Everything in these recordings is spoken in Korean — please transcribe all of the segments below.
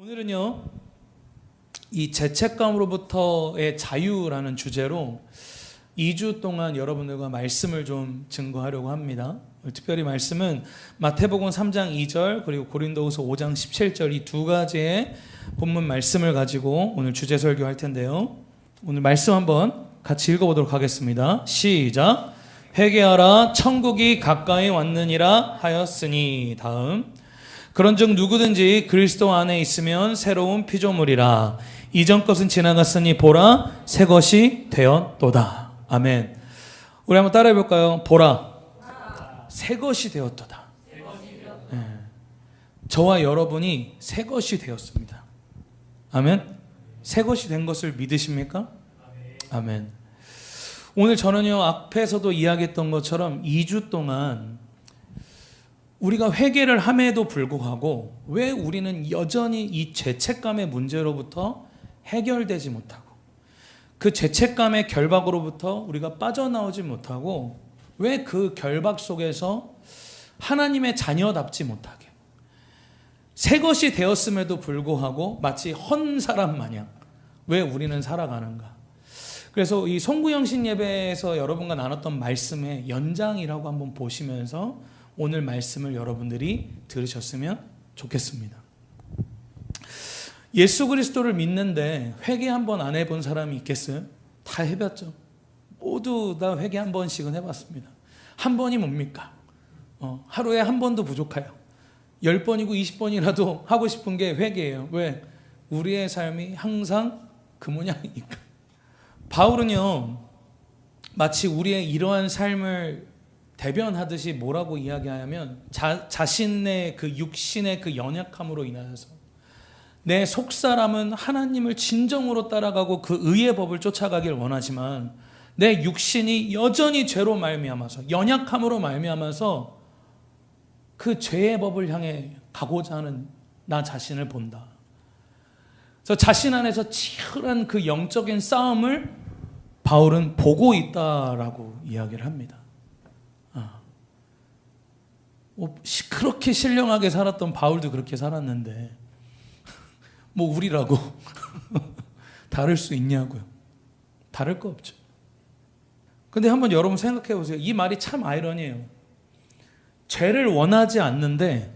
오늘은요, 이 죄책감으로부터의 자유라는 주제로 2주 동안 여러분들과 말씀을 좀 증거하려고 합니다. 특별히 말씀은 마태복음 3장 2절 그리고 고린도후서 5장 17절 이 두 가지의 본문 말씀을 가지고 오늘 주제 설교할 텐데요. 오늘 말씀 한번 같이 읽어보도록 하겠습니다. 시작. 회개하라 천국이 가까이 왔느니라 하였으니. 다음. 그런즉 누구든지 그리스도 안에 있으면 새로운 피조물이라. 이전 것은 지나갔으니 보라 새 것이 되었도다. 아멘. 우리 한번 따라해 볼까요? 보라 새 것이 되었도다. 네. 저와 여러분이 새 것이 되었습니다. 아멘. 새 것이 된 것을 믿으십니까? 아멘. 오늘 저는요, 앞에서도 이야기했던 것처럼 2주 동안 우리가 회개를 함에도 불구하고 왜 우리는 여전히 이 죄책감의 문제로부터 해결되지 못하고 그 죄책감의 결박으로부터 우리가 빠져나오지 못하고 왜 그 결박 속에서 하나님의 자녀답지 못하게 새 것이 되었음에도 불구하고 마치 헌 사람 마냥 왜 우리는 살아가는가. 그래서 이 송구영신 예배에서 여러분과 나눴던 말씀의 연장이라고 한번 보시면서 오늘 말씀을 여러분들이 들으셨으면 좋겠습니다. 예수 그리스도를 믿는데 회개 한 번 안 해본 사람이 있겠어요? 다 해봤죠. 모두 다 회개 한 번씩은 해봤습니다. 한 번이 뭡니까? 하루에 한 번도 부족해요. 10번이고 20번이라도 하고 싶은 게 회개예요. 왜? 우리의 삶이 항상 그 모양이니까. 바울은요, 마치 우리의 이러한 삶을 대변하듯이 뭐라고 이야기하냐면 자신의 그 육신의 그 연약함으로 인하여서 내 속사람은 하나님을 진정으로 따라가고 그 의의 법을 쫓아가길 원하지만 내 육신이 여전히 죄로 말미암아서 연약함으로 말미암아서 그 죄의 법을 향해 가고자 하는 나 자신을 본다. 그래서 자신 안에서 치열한 그 영적인 싸움을 바울은 보고 있다라고 이야기를 합니다. 그렇게 신령하게 살았던 바울도 그렇게 살았는데 뭐 우리라고 다를 수 있냐고요. 다를 거 없죠. 근데 한번 여러분 생각해 보세요. 이 말이 참 아이러니해요. 죄를 원하지 않는데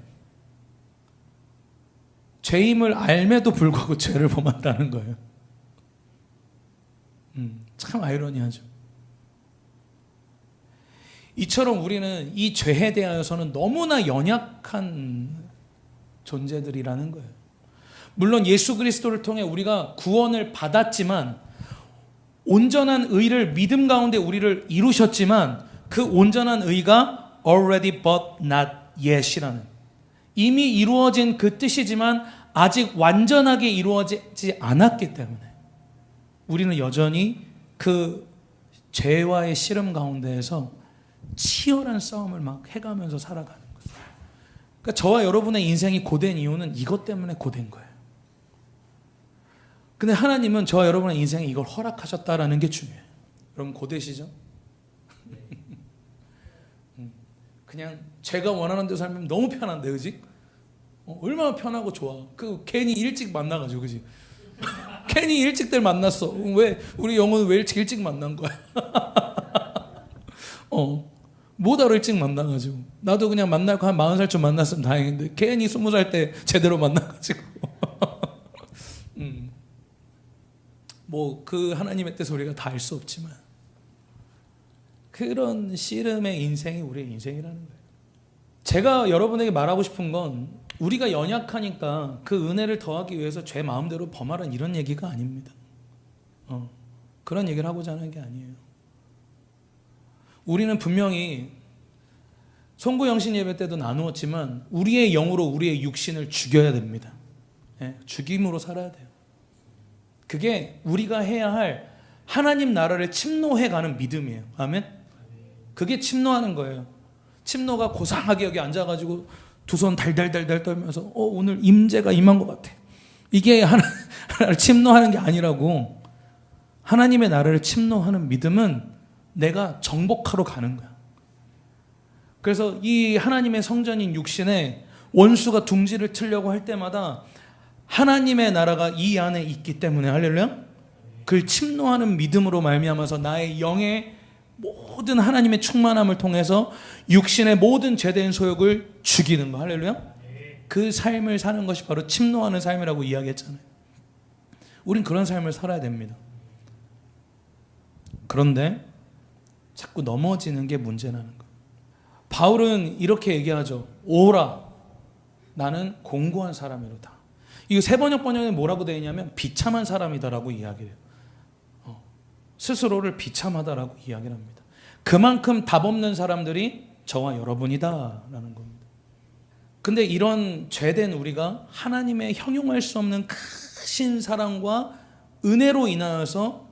죄임을 알매도 불구하고 죄를 범한다는 거예요. 참 아이러니하죠. 이처럼 우리는 이 죄에 대하여서는 너무나 연약한 존재들이라는 거예요. 물론 예수 그리스도를 통해 우리가 구원을 받았지만 온전한 의를 믿음 가운데 우리를 이루셨지만 그 온전한 의가 already but not yet이라는 이미 이루어진 그 뜻이지만 아직 완전하게 이루어지지 않았기 때문에 우리는 여전히 그 죄와의 씨름 가운데에서 치열한 싸움을 막 해가면서 살아가는 거예요. 그러니까 저와 여러분의 인생이 고된 이유는 이것 때문에 고된 거예요. 근데 하나님은 저와 여러분의 인생에 이걸 허락하셨다라는 게 중요해요. 여러분 고되시죠? 그냥 제가 원하는 대로 살면 너무 편한데, 그지? 얼마나 편하고 좋아. 괜히 일찍 만나가지고, 그지? 괜히 일찍들 만났어. 왜 우리 영혼은 왜 일찍 만난 거야? 뭐다로 일찍 만나가지고 나도 그냥 만날 거 한 40살쯤 만났으면 다행인데 괜히 20살 때 제대로 만나가지고 뭐 그 하나님의 뜻 우리가 다 알 수 없지만 그런 씨름의 인생이 우리의 인생이라는 거예요. 제가 여러분에게 말하고 싶은 건 우리가 연약하니까 그 은혜를 더하기 위해서 죄 마음대로 범하라는 이런 얘기가 아닙니다. 그런 얘기를 하고자 하는 게 아니에요. 우리는 분명히 송구영신 예배 때도 나누었지만 우리의 영으로 우리의 육신을 죽여야 됩니다. 죽임으로 살아야 돼요. 그게 우리가 해야 할 하나님 나라를 침노해가는 믿음이에요. 아멘? 그게 침노하는 거예요. 침노가 고상하게 여기 앉아가지고 두 손 달달달달 떨면서 오늘 임재가 임한 것 같아. 이게 하나님을 침노하는 게 아니라고. 하나님의 나라를 침노하는 믿음은 내가 정복하러 가는 거야. 그래서 이 하나님의 성전인 육신에 원수가 둥지를 틀려고 할 때마다 하나님의 나라가 이 안에 있기 때문에 할렐루야. 그를 침노하는 믿음으로 말미암아서 나의 영의 모든 하나님의 충만함을 통해서 육신의 모든 죄된 소욕을 죽이는 거. 할렐루야. 그 삶을 사는 것이 바로 침노하는 삶이라고 이야기했잖아요. 우린 그런 삶을 살아야 됩니다. 그런데 자꾸 넘어지는 게 문제라는 거예요. 바울은 이렇게 얘기하죠. 오라, 나는 공고한 사람이로다. 이거 세번역 번역에 뭐라고 되어 있냐면 비참한 사람이다라고 이야기를 해요. 스스로를 비참하다라고 이야기를 합니다. 그만큼 답 없는 사람들이 저와 여러분이다라는 겁니다. 근데 이런 죄된 우리가 하나님의 형용할 수 없는 크신 사랑과 은혜로 인하여서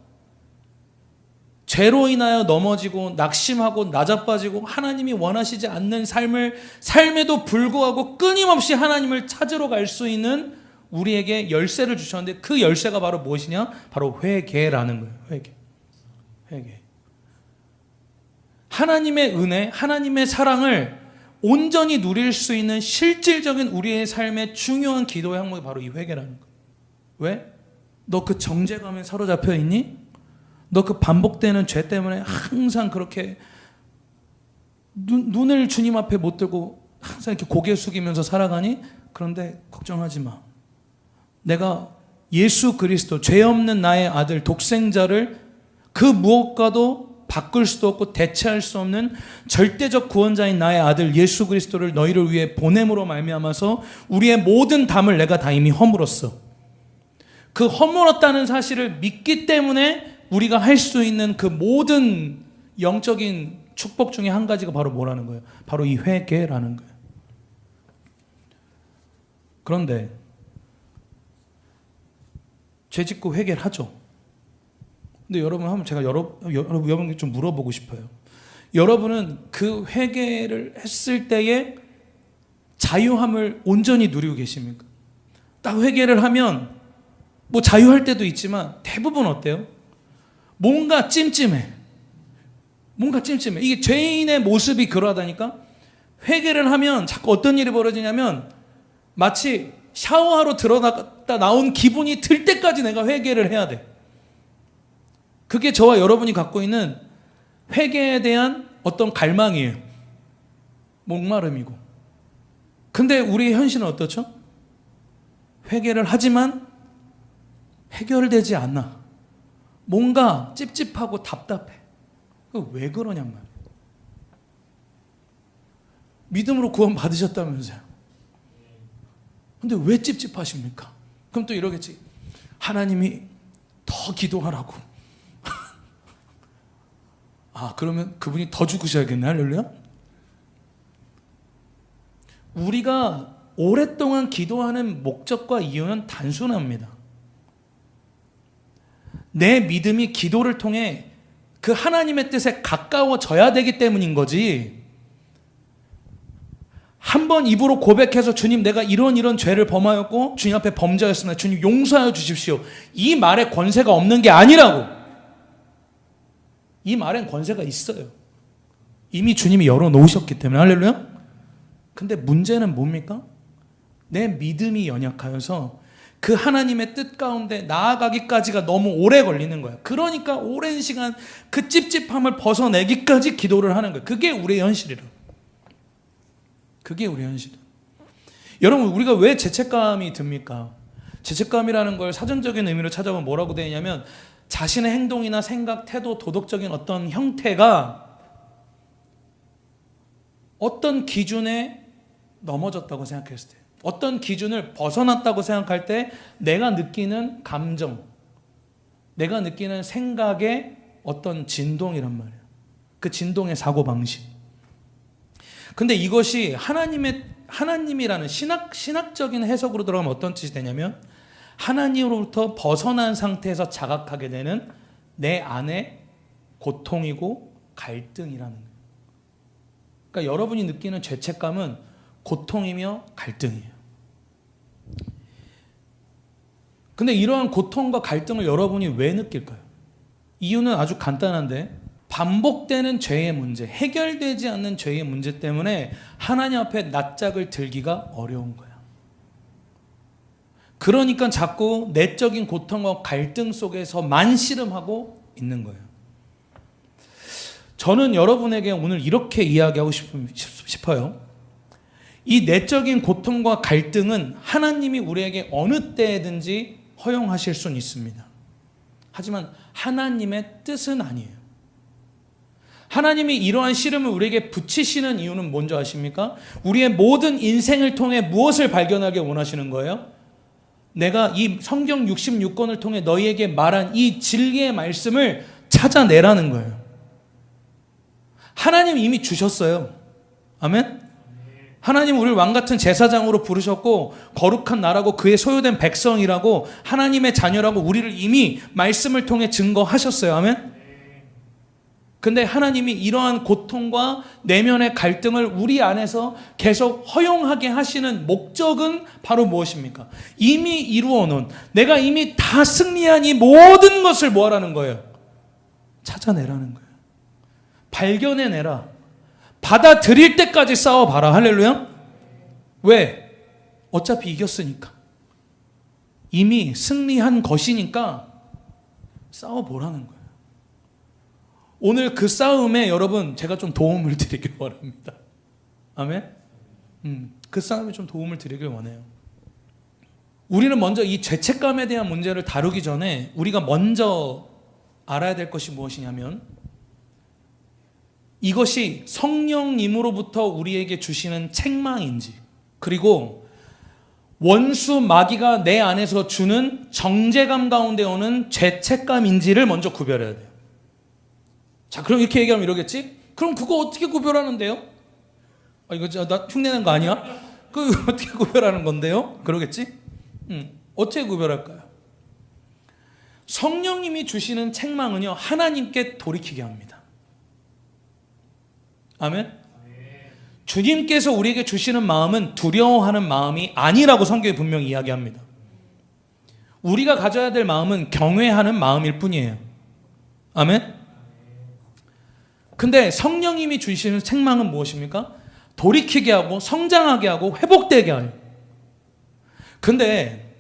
죄로 인하여 넘어지고 낙심하고 낮아빠지고 하나님이 원하시지 않는 삶을 삶에도 불구하고 끊임없이 하나님을 찾으러 갈 수 있는 우리에게 열쇠를 주셨는데 그 열쇠가 바로 무엇이냐? 바로 회개라는 거예요. 회개. 하나님의 은혜, 하나님의 사랑을 온전히 누릴 수 있는 실질적인 우리의 삶의 중요한 기도의 항목이 바로 이 회개라는 거예요. 왜? 너 그 정죄감에 사로잡혀 있니? 너 그 반복되는 죄 때문에 항상 그렇게 눈을 주님 앞에 못 들고 항상 이렇게 고개 숙이면서 살아가니? 그런데 걱정하지 마. 내가 예수 그리스도, 죄 없는 나의 아들 독생자를 그 무엇과도 바꿀 수도 없고 대체할 수 없는 절대적 구원자인 나의 아들 예수 그리스도를 너희를 위해 보냄으로 말미암아서 우리의 모든 담을 내가 다 이미 허물었어. 그 허물었다는 사실을 믿기 때문에 우리가 할 수 있는 그 모든 영적인 축복 중에 한 가지가 바로 뭐라는 거예요? 바로 이 회개라는 거예요. 그런데 죄 짓고 회개를 하죠. 근데 여러분 한번 제가 여러분께 좀 물어보고 싶어요. 여러분은 그 회개를 했을 때의 자유함을 온전히 누리고 계십니까? 딱 회개를 하면 뭐 자유할 때도 있지만 대부분 어때요? 뭔가 찜찜해. 이게 죄인의 모습이 그러하다니까. 회개를 하면 자꾸 어떤 일이 벌어지냐면 마치 샤워하러 들어갔다 나온 기분이 들 때까지 내가 회개를 해야 돼. 그게 저와 여러분이 갖고 있는 회개에 대한 어떤 갈망이에요. 목마름이고. 근데 우리의 현실은 어떻죠? 회개를 하지만 해결되지 않아. 뭔가 찝찝하고 답답해. 왜 그러냔 말이에요. 믿음으로 구원 받으셨다면서요. 근데 왜 찝찝하십니까? 그럼 또 이러겠지. 하나님이 더 기도하라고. 그러면 그분이 더 죽으셔야겠네. 할렐루야. 우리가 오랫동안 기도하는 목적과 이유는 단순합니다. 내 믿음이 기도를 통해 그 하나님의 뜻에 가까워져야 되기 때문인 거지. 한번 입으로 고백해서 주님 내가 이런 죄를 범하였고 주님 앞에 범죄하였습니다. 주님 용서하여 주십시오. 이 말에 권세가 없는 게 아니라고. 이 말엔 권세가 있어요. 이미 주님이 열어놓으셨기 때문에. 할렐루야. 근데 문제는 뭡니까? 내 믿음이 연약하여서 그 하나님의 뜻 가운데 나아가기까지가 너무 오래 걸리는 거야. 그러니까 오랜 시간 그 찝찝함을 벗어내기까지 기도를 하는 거야. 그게 우리의 현실이라. 그게 우리의 현실. 여러분 우리가 왜 죄책감이 듭니까? 죄책감이라는 걸 사전적인 의미로 찾아보면 뭐라고 되어 있냐면 자신의 행동이나 생각, 태도, 도덕적인 어떤 형태가 어떤 기준에 넘어졌다고 생각했을 때, 어떤 기준을 벗어났다고 생각할 때 내가 느끼는 감정, 내가 느끼는 생각의 어떤 진동이란 말이에요. 그 진동의 사고방식. 근데 이것이 하나님이라는 신학적인 해석으로 들어가면 어떤 뜻이 되냐면 하나님으로부터 벗어난 상태에서 자각하게 되는 내 안의 고통이고 갈등이라는 거예요. 그러니까 여러분이 느끼는 죄책감은 고통이며 갈등이에요. 근데 이러한 고통과 갈등을 여러분이 왜 느낄까요? 이유는 아주 간단한데 반복되는 죄의 문제, 해결되지 않는 죄의 문제 때문에 하나님 앞에 낯짝을 들기가 어려운 거야. 그러니까 자꾸 내적인 고통과 갈등 속에서만 씨름하고 있는 거예요. 저는 여러분에게 오늘 이렇게 이야기하고 싶어요. 이 내적인 고통과 갈등은 하나님이 우리에게 어느 때든지 허용하실 수는 있습니다. 하지만 하나님의 뜻은 아니에요. 하나님이 이러한 씨름을 우리에게 붙이시는 이유는 뭔지 아십니까? 우리의 모든 인생을 통해 무엇을 발견하게 원하시는 거예요? 내가 이 성경 66권을 통해 너희에게 말한 이 진리의 말씀을 찾아내라는 거예요. 하나님 이미 주셨어요. 아멘? 하나님 우리를 왕같은 제사장으로 부르셨고 거룩한 나라고 그의 소유된 백성이라고 하나님의 자녀라고 우리를 이미 말씀을 통해 증거하셨어요. 아멘? 근데 하나님이 이러한 고통과 내면의 갈등을 우리 안에서 계속 허용하게 하시는 목적은 바로 무엇입니까? 이미 이루어 놓은, 내가 이미 다 승리한 이 모든 것을 뭐하라는 거예요? 찾아내라는 거예요. 발견해내라. 받아들일 때까지 싸워봐라. 할렐루야. 왜? 어차피 이겼으니까. 이미 승리한 것이니까 싸워보라는 거예요. 오늘 그 싸움에 여러분 제가 좀 도움을 드리길 바랍니다. 아멘? 그 싸움에 좀 도움을 드리길 원해요. 우리는 먼저 이 죄책감에 대한 문제를 다루기 전에 우리가 먼저 알아야 될 것이 무엇이냐면 이것이 성령님으로부터 우리에게 주시는 책망인지, 그리고 원수 마귀가 내 안에서 주는 정죄감 가운데 오는 죄책감인지를 먼저 구별해야 돼요. 자, 그럼 이렇게 얘기하면 이러겠지? 그럼 그거 어떻게 구별하는데요? 이거 나 흉내낸 거 아니야? 그거 어떻게 구별하는 건데요? 그러겠지? 어떻게 구별할까요? 성령님이 주시는 책망은요, 하나님께 돌이키게 합니다. 아멘? 주님께서 우리에게 주시는 마음은 두려워하는 마음이 아니라고 성경이 분명히 이야기합니다. 우리가 가져야 될 마음은 경외하는 마음일 뿐이에요. 아멘? 근데 성령님이 주시는 책망은 무엇입니까? 돌이키게 하고 성장하게 하고 회복되게 해요. 근데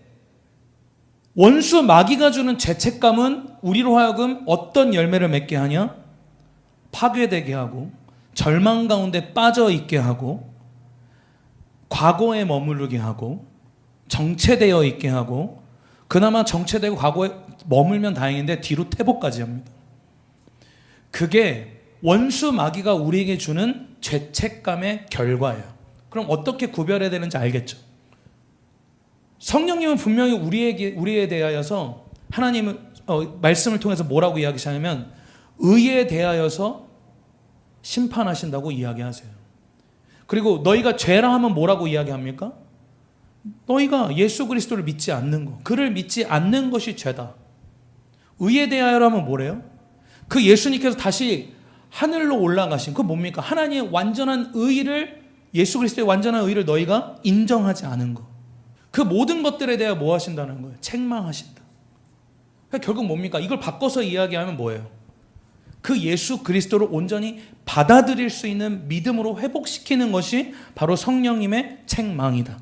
원수 마귀가 주는 죄책감은 우리로 하여금 어떤 열매를 맺게 하냐? 파괴되게 하고 절망 가운데 빠져 있게 하고 과거에 머무르게 하고 정체되어 있게 하고, 그나마 정체되고 과거에 머물면 다행인데 뒤로 퇴보까지 합니다. 그게 원수 마귀가 우리에게 주는 죄책감의 결과예요. 그럼 어떻게 구별해야 되는지 알겠죠? 성령님은 분명히 우리에 대하여서 하나님은 말씀을 통해서 뭐라고 이야기하냐면 의에 대하여서 심판하신다고 이야기하세요. 그리고 너희가 죄라 하면 뭐라고 이야기합니까? 너희가 예수 그리스도를 믿지 않는 것, 그를 믿지 않는 것이 죄다. 의에 대하여라면 뭐래요? 그 예수님께서 다시 하늘로 올라가신, 그 뭡니까? 하나님의 완전한 의를, 예수 그리스도의 완전한 의를 너희가 인정하지 않은 것, 그 모든 것들에 대해 뭐 하신다는 거예요? 책망하신다. 그러니까 결국 뭡니까? 이걸 바꿔서 이야기하면 뭐예요? 그 예수 그리스도를 온전히 받아들일 수 있는 믿음으로 회복시키는 것이 바로 성령님의 책망이다.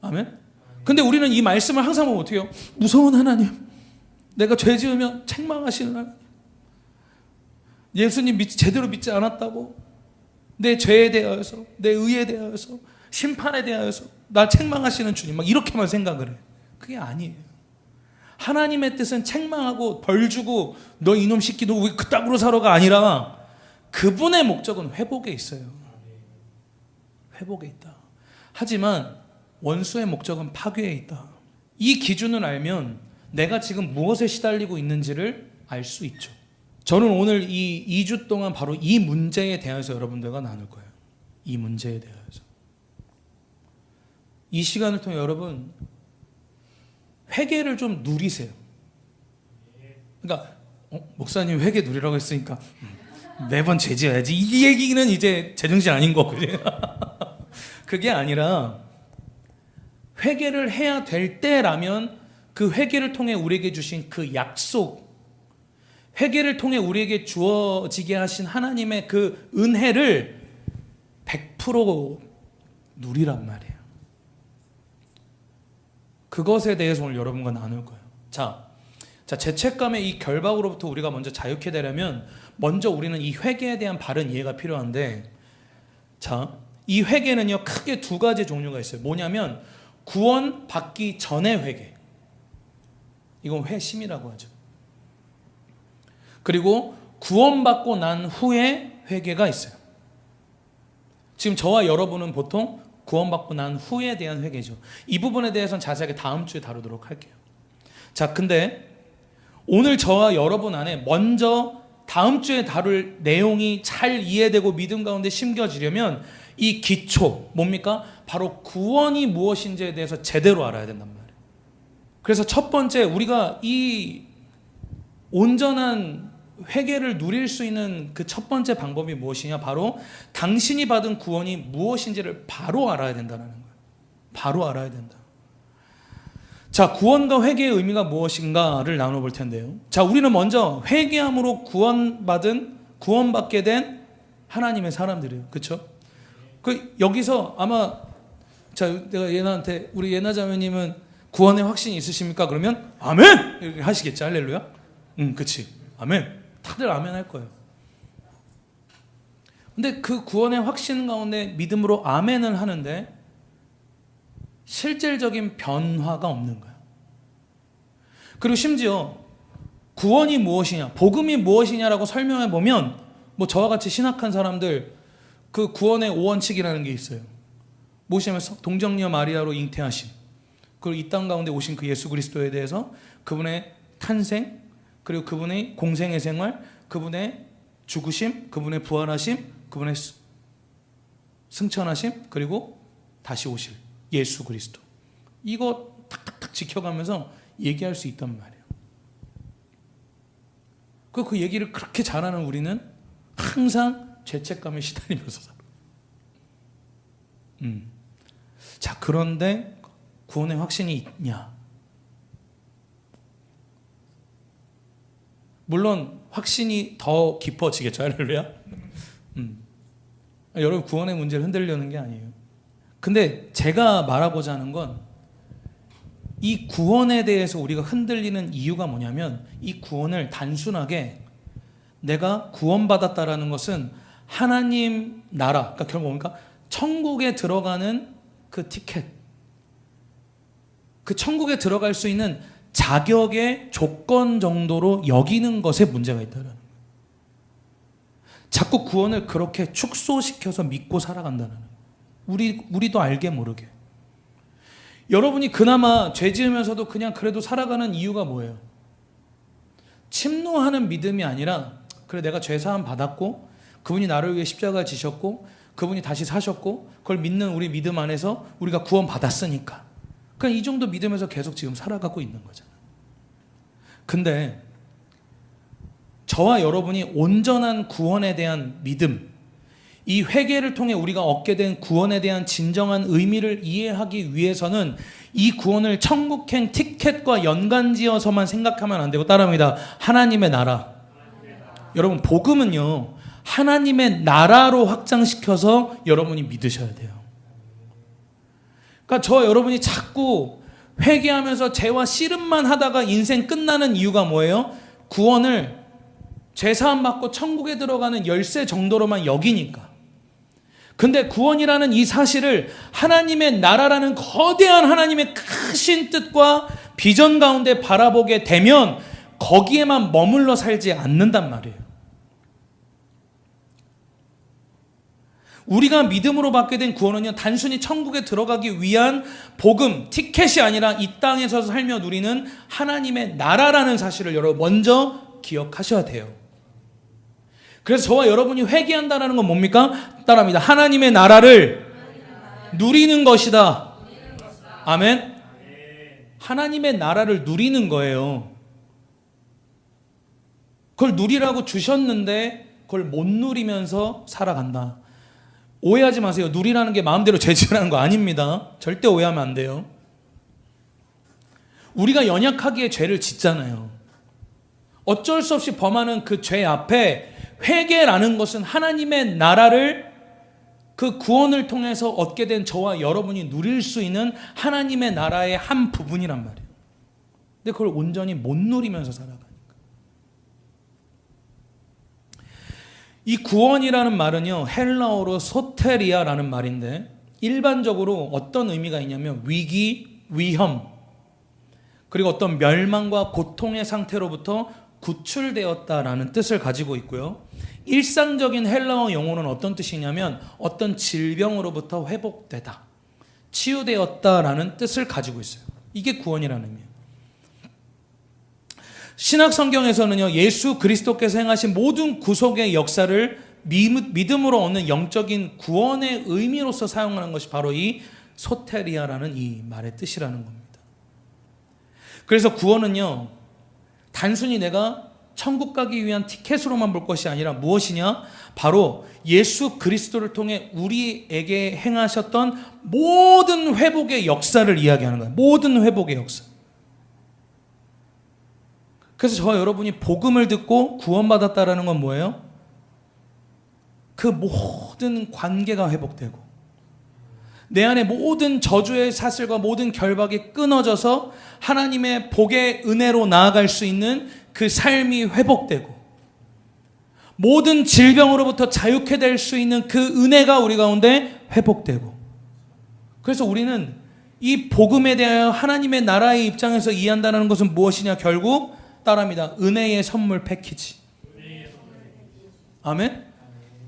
아멘? 근데 우리는 이 말씀을 항상 보면 어떻게 해요? 무서운 하나님, 내가 죄 지으면 책망하시는 하나님, 예수님 제대로 믿지 않았다고 내 죄에 대하여서, 내 의에 대하여서, 심판에 대하여서 나 책망하시는 주님, 막 이렇게만 생각을 해. 그게 아니에요. 하나님의 뜻은 책망하고 벌 주고 너 이놈 새끼 너 왜 그따구로 살아가 아니라 그분의 목적은 회복에 있어요. 회복에 있다. 하지만 원수의 목적은 파괴에 있다. 이 기준을 알면 내가 지금 무엇에 시달리고 있는지를 알 수 있죠. 저는 오늘 이 2주 동안 바로 이 문제에 대해서 여러분들과 나눌 거예요. 이 문제에 대해서. 이 시간을 통해 여러분 회개를 좀 누리세요. 그러니까 목사님 회개 누리라고 했으니까 매번 죄지어야지, 이 얘기는 이제 제정신 아닌 거고. 그게 아니라 회개를 해야 될 때라면 그 회개를 통해 우리에게 주신 그 약속, 회개를 통해 우리에게 주어지게 하신 하나님의 그 은혜를 100% 누리란 말이에요. 그것에 대해서 오늘 여러분과 나눌 거예요. 자, 죄책감의 이 결박으로부터 우리가 먼저 자유케 되려면 먼저 우리는 이 회개에 대한 바른 이해가 필요한데, 자, 이 회개는요 크게 두 가지 종류가 있어요. 뭐냐면 구원 받기 전의 회개, 이건 회심이라고 하죠. 그리고 구원받고 난 후에 회개가 있어요. 지금 저와 여러분은 보통 구원받고 난 후에 대한 회개죠. 이 부분에 대해서는 자세하게 다음 주에 다루도록 할게요. 자, 근데 오늘 저와 여러분 안에 먼저 다음 주에 다룰 내용이 잘 이해되고 믿음 가운데 심겨지려면 이 기초, 뭡니까? 바로 구원이 무엇인지에 대해서 제대로 알아야 된단 말이에요. 그래서 첫 번째, 우리가 이 온전한 회개를 누릴 수 있는 그 첫 번째 방법이 무엇이냐? 바로 당신이 받은 구원이 무엇인지를 바로 알아야 된다는 거예요. 바로 알아야 된다. 자, 구원과 회개의 의미가 무엇인가를 나눠볼 텐데요. 자, 우리는 먼저 회개함으로 구원받게 된 하나님의 사람들이에요. 그렇죠? 여기서 아마, 자, 내가 예나한테, 우리 예나 자매님은 구원의 확신이 있으십니까? 그러면 아멘! 이렇게 하시겠지. 할렐루야? 그치. 아멘. 다들 아멘 할 거예요. 근데 그 구원의 확신 가운데 믿음으로 아멘을 하는데 실질적인 변화가 없는 거예요. 그리고 심지어 구원이 무엇이냐, 복음이 무엇이냐라고 설명해 보면, 뭐 저와 같이 신학한 사람들 그 구원의 오원칙이라는 게 있어요. 무엇이냐면 동정녀 마리아로 잉태하심, 그리고 이 땅 가운데 오신 그 예수 그리스도에 대해서 그분의 탄생, 그리고 그분의 공생의 생활, 그분의 죽으심, 그분의 부활하심, 그분의 승천하심, 그리고 다시 오실 예수 그리스도. 이거 탁탁탁 지켜가면서 얘기할 수 있단 말이에요. 그 얘기를 그렇게 잘하는 우리는 항상 죄책감에 시달리면서 살아. 자, 그런데 구원의 확신이 있냐? 물론 확신이 더 깊어지겠죠. 할렐루야. 여러분, 구원의 문제를 흔들려는 게 아니에요. 근데 제가 말하고자 하는 건 이 구원에 대해서 우리가 흔들리는 이유가 뭐냐면, 이 구원을 단순하게 내가 구원받았다라는 것은 하나님 나라, 그러니까 결국 뭡니까? 천국에 들어가는 그 티켓, 그 천국에 들어갈 수 있는 자격의 조건 정도로 여기는 것에 문제가 있다는 거예요. 자꾸 구원을 그렇게 축소시켜서 믿고 살아간다는 거예요. 우리도 알게 모르게. 여러분이 그나마 죄 지으면서도 그냥 그래도 살아가는 이유가 뭐예요? 침노하는 믿음이 아니라, 그래 내가 죄사함 받았고 그분이 나를 위해 십자가 지셨고 그분이 다시 사셨고 그걸 믿는 우리 믿음 안에서 우리가 구원 받았으니까 그냥 이 정도 믿음에서 계속 지금 살아가고 있는 거잖아요. 근데 저와 여러분이 온전한 구원에 대한 믿음, 이 회개를 통해 우리가 얻게 된 구원에 대한 진정한 의미를 이해하기 위해서는 이 구원을 천국행 티켓과 연관지어서만 생각하면 안 되고, 따라합니다. 하나님의 나라. 여러분, 복음은요 하나님의 나라로 확장시켜서 여러분이 믿으셔야 돼요. 그러니까 저와 여러분이 자꾸 회개하면서 죄와 씨름만 하다가 인생 끝나는 이유가 뭐예요? 구원을 죄사함 받고 천국에 들어가는 열쇠 정도로만 여기니까. 근데 구원이라는 이 사실을 하나님의 나라라는 거대한 하나님의 크신 뜻과 비전 가운데 바라보게 되면 거기에만 머물러 살지 않는단 말이에요. 우리가 믿음으로 받게 된 구원은요, 단순히 천국에 들어가기 위한 복음, 티켓이 아니라 이 땅에서 살며 누리는 하나님의 나라라는 사실을 여러분 먼저 기억하셔야 돼요. 그래서 저와 여러분이 회개한다는 건 뭡니까? 따라합니다. 하나님의 나라를 누리는 것이다. 아멘. 하나님의 나라를 누리는 거예요. 그걸 누리라고 주셨는데 그걸 못 누리면서 살아간다. 오해하지 마세요. 누리라는 게 마음대로 죄지으라는 거 아닙니다. 절대 오해하면 안 돼요. 우리가 연약하기에 죄를 짓잖아요. 어쩔 수 없이 범하는 그 죄 앞에 회개라는 것은 하나님의 나라를 그 구원을 통해서 얻게 된 저와 여러분이 누릴 수 있는 하나님의 나라의 한 부분이란 말이에요. 근데 그걸 온전히 못 누리면서 살아가니까. 이 구원이라는 말은요, 헬라어로 소테리아라는 말인데 일반적으로 어떤 의미가 있냐면 위기, 위험, 그리고 어떤 멸망과 고통의 상태로부터 구출되었다라는 뜻을 가지고 있고요. 일상적인 헬라어 용어는 어떤 뜻이냐면 어떤 질병으로부터 회복되다, 치유되었다라는 뜻을 가지고 있어요. 이게 구원이라는 의미예요. 신약 성경에서는요, 예수 그리스도께서 행하신 모든 구속의 역사를 믿음으로 얻는 영적인 구원의 의미로서 사용하는 것이 바로 이 소테리아라는 이 말의 뜻이라는 겁니다. 그래서 구원은요, 단순히 내가 천국 가기 위한 티켓으로만 볼 것이 아니라 무엇이냐? 바로 예수 그리스도를 통해 우리에게 행하셨던 모든 회복의 역사를 이야기하는 거예요. 모든 회복의 역사. 그래서 저와 여러분이 복음을 듣고 구원받았다라는 건 뭐예요? 그 모든 관계가 회복되고 내 안에 모든 저주의 사슬과 모든 결박이 끊어져서 하나님의 복의 은혜로 나아갈 수 있는 그 삶이 회복되고 모든 질병으로부터 자유케 될 수 있는 그 은혜가 우리 가운데 회복되고, 그래서 우리는 이 복음에 대하여 하나님의 나라의 입장에서 이해한다는 것은 무엇이냐? 결국 따라합니다. 은혜의 선물 패키지. 아멘?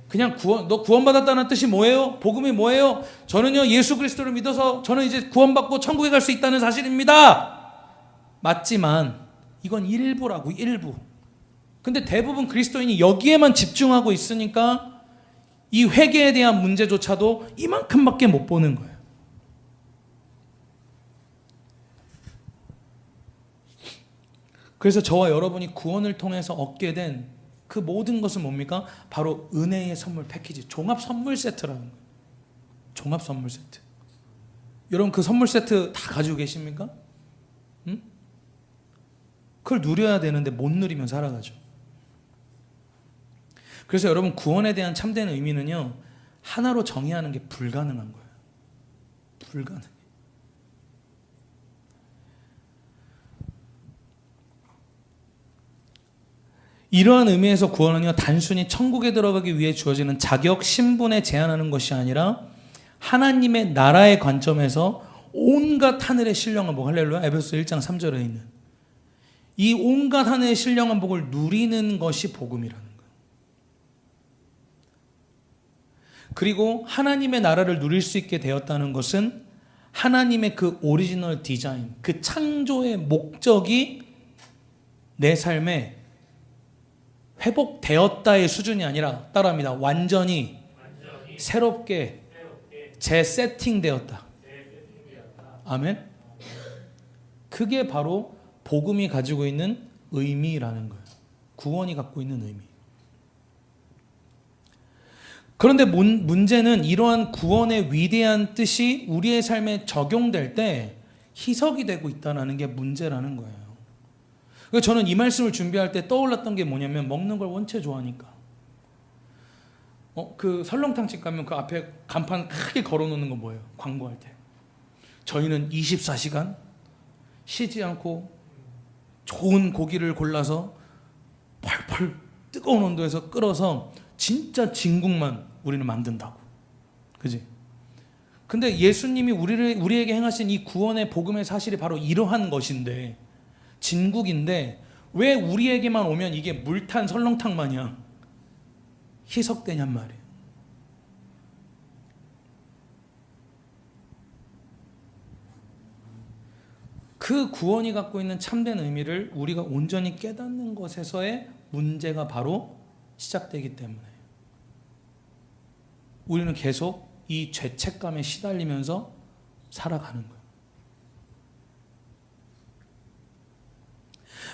그냥 너 구원받았다는 뜻이 뭐예요? 복음이 뭐예요? 저는요, 예수 그리스도를 믿어서 저는 이제 구원받고 천국에 갈 수 있다는 사실입니다. 맞지만 이건 일부라고, 일부. 근데 대부분 그리스도인이 여기에만 집중하고 있으니까 이 회개에 대한 문제조차도 이만큼밖에 못 보는 거예요. 그래서 저와 여러분이 구원을 통해서 얻게 된 그 모든 것은 뭡니까? 바로 은혜의 선물 패키지, 종합 선물 세트라는 거예요. 종합 선물 세트. 여러분 그 선물 세트 다 가지고 계십니까? 응? 그걸 누려야 되는데 못 누리면 살아가죠. 그래서 여러분 구원에 대한 참된 의미는요, 하나로 정의하는 게 불가능한 거예요. 불가능해. 이러한 의미에서 구원은요, 단순히 천국에 들어가기 위해 주어지는 자격, 신분에 제한하는 것이 아니라 하나님의 나라의 관점에서 온갖 하늘의 신령한 복, 할렐루야, 에베소 1장 3절에 있는 이 온갖 하늘의 신령한 복을 누리는 것이 복음이라는 거예요. 그리고 하나님의 나라를 누릴 수 있게 되었다는 것은 하나님의 그 오리지널 디자인, 그 창조의 목적이 내 삶에 회복되었다의 수준이 아니라, 따라합니다, 완전히 새롭게 재세팅되었다. 아멘. 그게 바로 복음이 가지고 있는 의미라는 거예요. 구원이 갖고 있는 의미. 그런데 문제는 이러한 구원의 위대한 뜻이 우리의 삶에 적용될 때 희석이 되고 있다는 게 문제라는 거예요. 저는 이 말씀을 준비할 때 떠올랐던 게 뭐냐면, 먹는 걸 원체 좋아하니까 그 설렁탕집 가면 그 앞에 간판 크게 걸어놓는 거 뭐예요? 광고할 때 저희는 24시간 쉬지 않고 좋은 고기를 골라서 펄펄 뜨거운 온도에서 끓여서 진짜 진국만 우리는 만든다고. 그지? 근데 예수님이 우리에게 행하신 이 구원의 복음의 사실이 바로 이러한 것인데, 진국인데 왜 우리에게만 오면 이게 물탄 설렁탕 마냥 희석되냔 말이에요. 그 구원이 갖고 있는 참된 의미를 우리가 온전히 깨닫는 것에서의 문제가 바로 시작되기 때문에 우리는 계속 이 죄책감에 시달리면서 살아가는 거예요.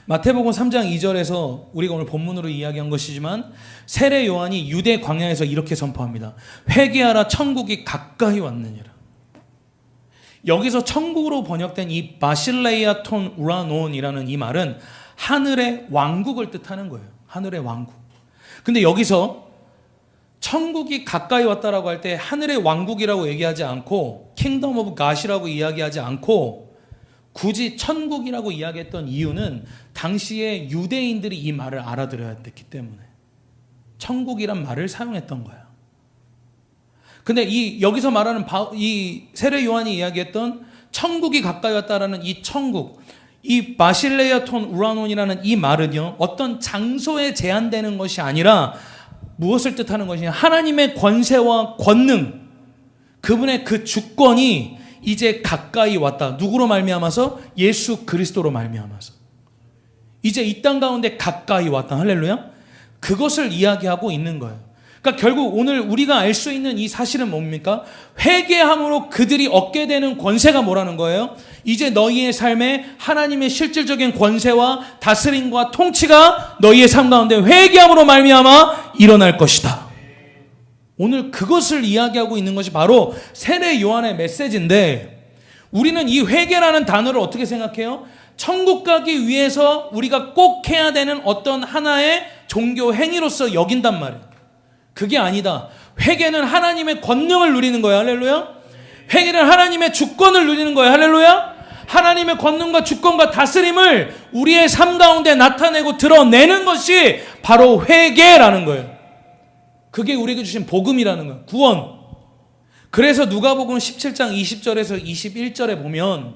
마태복음 3장 2절에서 우리가 오늘 본문으로 이야기한 것이지만 세례 요한이 유대 광야에서 이렇게 선포합니다. 회개하라, 천국이 가까이 왔느니라. 여기서 천국으로 번역된 이 바실레이아 톤 우라논이라는 이 말은 하늘의 왕국을 뜻하는 거예요. 하늘의 왕국. 근데 여기서 천국이 가까이 왔다라고 할 때 하늘의 왕국이라고 얘기하지 않고 킹덤 오브 갓이라고 이야기하지 않고 굳이 천국이라고 이야기했던 이유는 당시에 유대인들이 이 말을 알아들어야 됐기 때문에 천국이란 말을 사용했던 거야. 근데 여기서 말하는 이 세례 요한이 이야기했던 천국이 가까이 왔다라는 이 천국, 이 바실레아 톤 우라논이라는 이 말은요, 어떤 장소에 제한되는 것이 아니라 무엇을 뜻하는 것이냐, 하나님의 권세와 권능, 그분의 그 주권이 이제 가까이 왔다. 누구로 말미암아서? 예수 그리스도로 말미암아서 이제 이 땅 가운데 가까이 왔다. 할렐루야. 그것을 이야기하고 있는 거예요. 그러니까 결국 오늘 우리가 알 수 있는 이 사실은 뭡니까? 회개함으로 그들이 얻게 되는 권세가 뭐라는 거예요? 이제 너희의 삶에 하나님의 실질적인 권세와 다스림과 통치가 너희의 삶 가운데 회개함으로 말미암아 일어날 것이다. 오늘 그것을 이야기하고 있는 것이 바로 세례 요한의 메시지인데, 우리는 이 회개라는 단어를 어떻게 생각해요? 천국 가기 위해서 우리가 꼭 해야 되는 어떤 하나의 종교 행위로서 여긴단 말이에요. 그게 아니다. 회개는 하나님의 권능을 누리는 거야. 할렐루야. 회개는 하나님의 주권을 누리는 거야. 할렐루야. 하나님의 권능과 주권과 다스림을 우리의 삶 가운데 나타내고 드러내는 것이 바로 회개라는 거예요. 그게 우리에게 주신 복음이라는 거예요. 구원. 그래서 누가복음 17장 20절에서 21절에 보면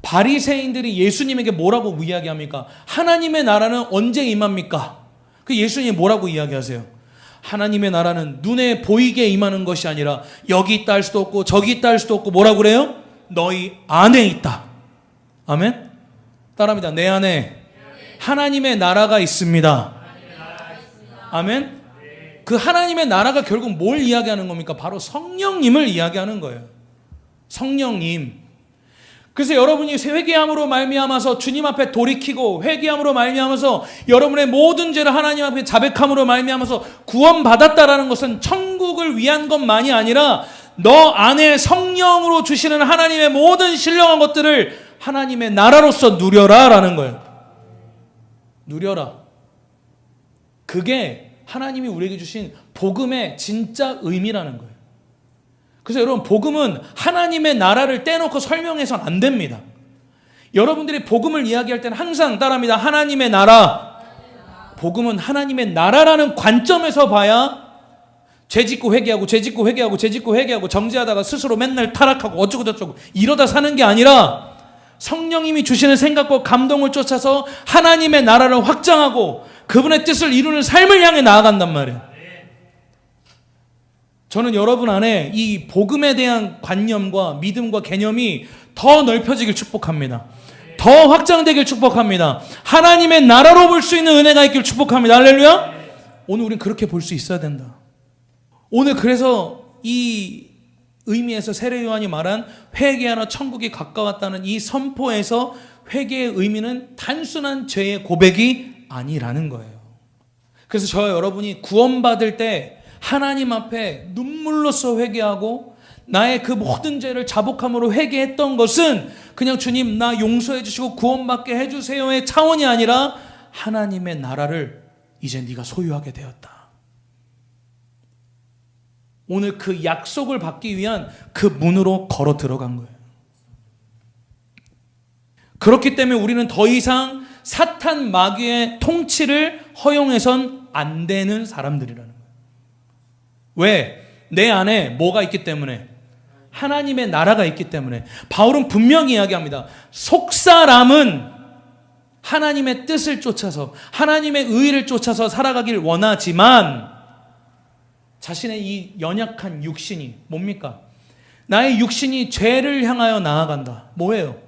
바리새인들이 예수님에게 뭐라고 이야기합니까? 하나님의 나라는 언제 임합니까? 그 예수님이 뭐라고 이야기하세요? 하나님의 나라는 눈에 보이게 임하는 것이 아니라 여기 있다 할 수도 없고 저기 있다 할 수도 없고 뭐라고 그래요? 너희 안에 있다. 아멘? 따라합니다. 내 안에 하나님의 나라가 있습니다. 아멘? 그 하나님의 나라가 결국 뭘 이야기하는 겁니까? 바로 성령님을 이야기하는 거예요. 성령님. 그래서 여러분이 회개함으로 말미암아서 주님 앞에 돌이키고 회개함으로 말미암아서 여러분의 모든 죄를 하나님 앞에 자백함으로 말미암아서 구원받았다라는 것은 천국을 위한 것만이 아니라 너 안에 성령으로 주시는 하나님의 모든 신령한 것들을 하나님의 나라로서 누려라라는 거예요. 누려라. 그게 하나님이 우리에게 주신 복음의 진짜 의미라는 거예요. 그래서 여러분, 복음은 하나님의 나라를 떼놓고 설명해서는 안 됩니다. 여러분들이 복음을 이야기할 때는 항상 따라합니다. 하나님의 나라. 복음은 하나님의 나라라는 관점에서 봐야 죄 짓고 회개하고 죄 짓고 회개하고 죄 짓고 회개하고 정죄하다가 스스로 맨날 타락하고 어쩌고 저쩌고 이러다 사는 게 아니라 성령님이 주시는 생각과 감동을 쫓아서 하나님의 나라를 확장하고 그분의 뜻을 이루는 삶을 향해 나아간단 말이에요. 저는 여러분 안에 이 복음에 대한 관념과 믿음과 개념이 더 넓혀지길 축복합니다. 더 확장되길 축복합니다. 하나님의 나라로 볼 수 있는 은혜가 있길 축복합니다. 할렐루야. 오늘 우린 그렇게 볼 수 있어야 된다. 오늘 그래서 이 의미에서 세례 요한이 말한 회개하라 천국이 가까웠다는 이 선포에서 회개의 의미는 단순한 죄의 고백이 아니라는 거예요. 그래서 저와 여러분이 구원받을 때 하나님 앞에 눈물로써 회개하고 나의 그 모든 죄를 자복함으로 회개했던 것은 그냥 주님 나 용서해 주시고 구원받게 해주세요의 차원이 아니라 하나님의 나라를 이제 네가 소유하게 되었다. 오늘 그 약속을 받기 위한 그 문으로 걸어 들어간 거예요. 그렇기 때문에 우리는 더 이상 사탄 마귀의 통치를 허용해선 안 되는 사람들이라는 거예요. 왜? 내 안에 뭐가 있기 때문에? 하나님의 나라가 있기 때문에. 바울은 분명히 이야기합니다. 속사람은 하나님의 뜻을 쫓아서 하나님의 의를 쫓아서 살아가길 원하지만 자신의 이 연약한 육신이 뭡니까? 나의 육신이 죄를 향하여 나아간다. 뭐예요?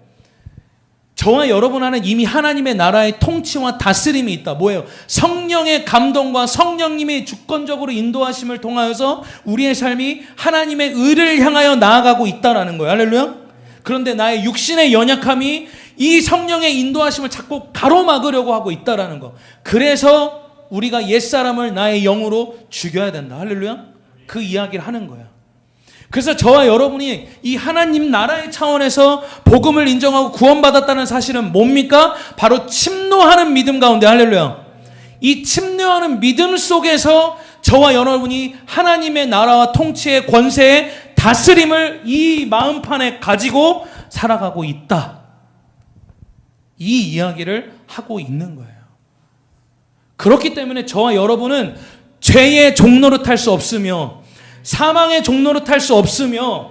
저와 여러분 안에 이미 하나님의 나라의 통치와 다스림이 있다. 뭐예요? 성령의 감동과 성령님의 주권적으로 인도하심을 통하여서 우리의 삶이 하나님의 의를 향하여 나아가고 있다라는 거예요. 할렐루야. 그런데 나의 육신의 연약함이 이 성령의 인도하심을 자꾸 가로막으려고 하고 있다라는 거. 그래서 우리가 옛사람을 나의 영으로 죽여야 된다. 할렐루야. 그 이야기를 하는 거야. 그래서 저와 여러분이 이 하나님 나라의 차원에서 복음을 인정하고 구원받았다는 사실은 뭡니까? 바로 침노하는 믿음 가운데. 할렐루야. 이 침노하는 믿음 속에서 저와 여러분이 하나님의 나라와 통치의 권세의 다스림을 이 마음판에 가지고 살아가고 있다. 이 이야기를 하고 있는 거예요. 그렇기 때문에 저와 여러분은 죄의 종로를 탈 수 없으며 사망의 종로를 탈 수 없으며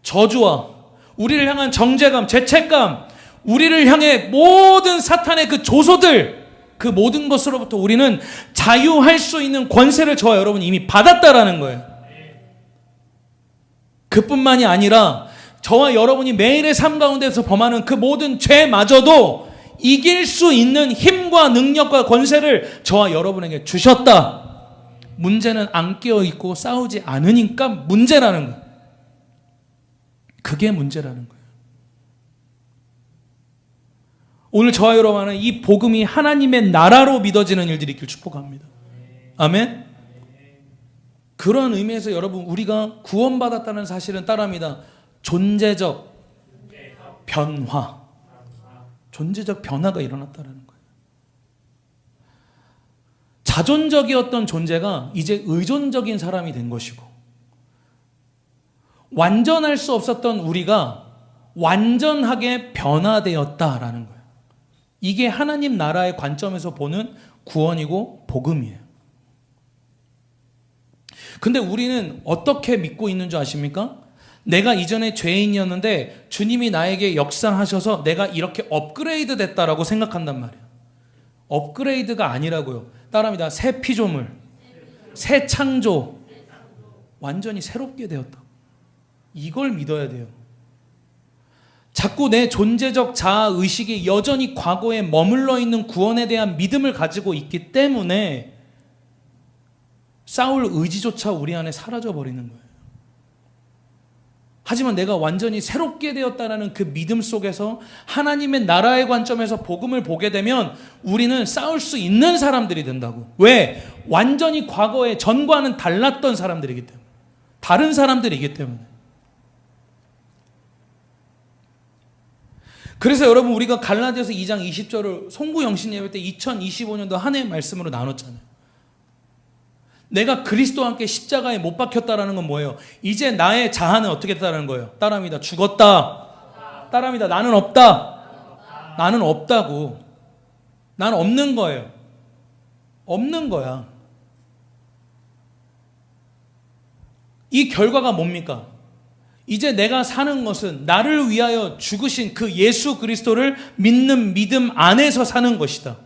저주와 우리를 향한 정죄감, 죄책감, 우리를 향해 모든 사탄의 그 조소들, 그 모든 것으로부터 우리는 자유할 수 있는 권세를 저와 여러분이 이미 받았다라는 거예요. 그뿐만이 아니라 저와 여러분이 매일의 삶 가운데서 범하는 그 모든 죄마저도 이길 수 있는 힘과 능력과 권세를 저와 여러분에게 주셨다. 문제는 안 깨어있고 싸우지 않으니까 문제라는 거예요. 그게 문제라는 거예요. 오늘 저와 여러분은 이 복음이 하나님의 나라로 믿어지는 일들이 있길 축복합니다. 아멘. 그런 의미에서 여러분, 우리가 구원받았다는 사실은 따라합니다. 존재적 변화, 존재적 변화가 일어났다는 거예요. 자존적이었던 존재가 이제 의존적인 사람이 된 것이고, 완전할 수 없었던 우리가 완전하게 변화되었다라는 거예요. 이게 하나님 나라의 관점에서 보는 구원이고 복음이에요. 근데 우리는 어떻게 믿고 있는 줄 아십니까? 내가 이전에 죄인이었는데 주님이 나에게 역사하셔서 내가 이렇게 업그레이드 됐다라고 생각한단 말이에요. 업그레이드가 아니라고요. 따라합니다. 새 피조물, 새 창조, 완전히 새롭게 되었다. 이걸 믿어야 돼요. 자꾸 내 존재적 자아의식이 여전히 과거에 머물러 있는 구원에 대한 믿음을 가지고 있기 때문에 싸울 의지조차 우리 안에 사라져버리는 거예요. 하지만 내가 완전히 새롭게 되었다는 그 믿음 속에서 하나님의 나라의 관점에서 복음을 보게 되면 우리는 싸울 수 있는 사람들이 된다고. 왜? 완전히 과거에 전과는 달랐던 사람들이기 때문에. 다른 사람들이기 때문에. 그래서 여러분, 우리가 갈라디아서 2장 20절을 송구 영신 예배 때 2025년도 한 해의 말씀으로 나눴잖아요. 내가 그리스도와 함께 십자가에 못 박혔다라는 건 뭐예요? 이제 나의 자아는 어떻게 됐다는 거예요? 따라합니다. 죽었다. 따라합니다. 나는 없다. 나는 없다고. 나는 없는 거예요. 없는 거야. 이 결과가 뭡니까? 이제 내가 사는 것은 나를 위하여 죽으신 그 예수 그리스도를 믿는 믿음 안에서 사는 것이다.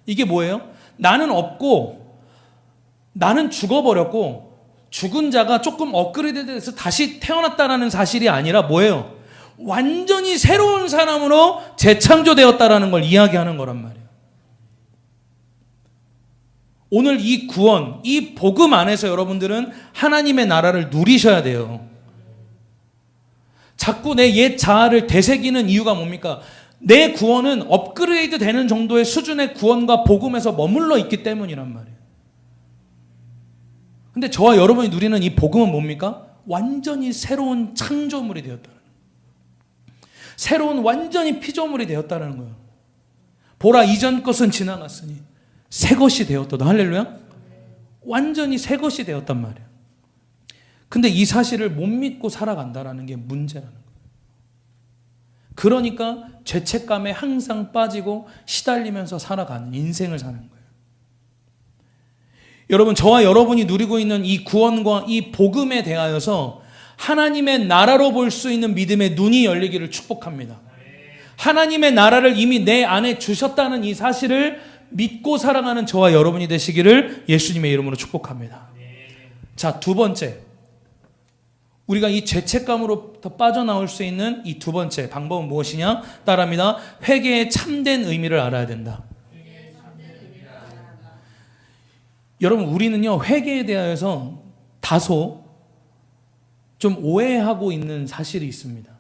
이게 뭐예요? 나는 없고 나는 죽어버렸고 죽은 자가 조금 업그레이드돼서 다시 태어났다라는 사실이 아니라 뭐예요? 완전히 새로운 사람으로 재창조되었다라는 걸 이야기하는 거란 말이에요. 오늘 이 구원, 이 복음 안에서 여러분들은 하나님의 나라를 누리셔야 돼요. 자꾸 내 옛 자아를 되새기는 이유가 뭡니까? 내 구원은 업그레이드 되는 정도의 수준의 구원과 복음에서 머물러 있기 때문이란 말이에요. 근데 저와 여러분이 누리는 이 복음은 뭡니까? 완전히 새로운 창조물이 되었다는 거예요. 새로운 완전히 피조물이 되었다는 거예요. 보라, 이전 것은 지나갔으니 새 것이 되었다. 할렐루야. 완전히 새 것이 되었단 말이에요. 근데 이 사실을 못 믿고 살아간다는 게 문제라는 거예요. 그러니까 죄책감에 항상 빠지고 시달리면서 살아가는 인생을 사는 거예요. 여러분, 저와 여러분이 누리고 있는 이 구원과 이 복음에 대하여서 하나님의 나라로 볼 수 있는 믿음의 눈이 열리기를 축복합니다. 하나님의 나라를 이미 내 안에 주셨다는 이 사실을 믿고 살아가는 저와 여러분이 되시기를 예수님의 이름으로 축복합니다. 자, 두 번째. 우리가 이 죄책감으로부터 빠져나올 수 있는 이 두 번째 방법은 무엇이냐? 따라합니다. 회개의 참된 의미를 알아야 된다. 여러분, 우리는요, 회개에 대하여서 다소 좀 오해하고 있는 사실이 있습니다.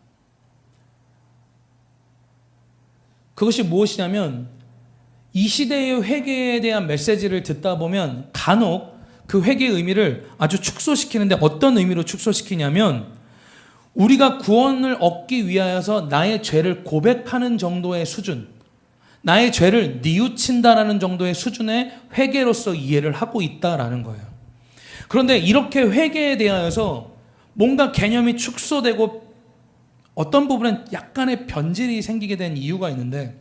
그것이 무엇이냐면, 이 시대의 회개에 대한 메시지를 듣다 보면 간혹 그 회개의 의미를 아주 축소시키는데, 어떤 의미로 축소시키냐면, 우리가 구원을 얻기 위하여서 나의 죄를 고백하는 정도의 수준, 나의 죄를 뉘우친다라는 정도의 수준의 회개로서 이해를 하고 있다라는 거예요. 그런데 이렇게 회개에 대하여서 뭔가 개념이 축소되고 어떤 부분은 약간의 변질이 생기게 된 이유가 있는데,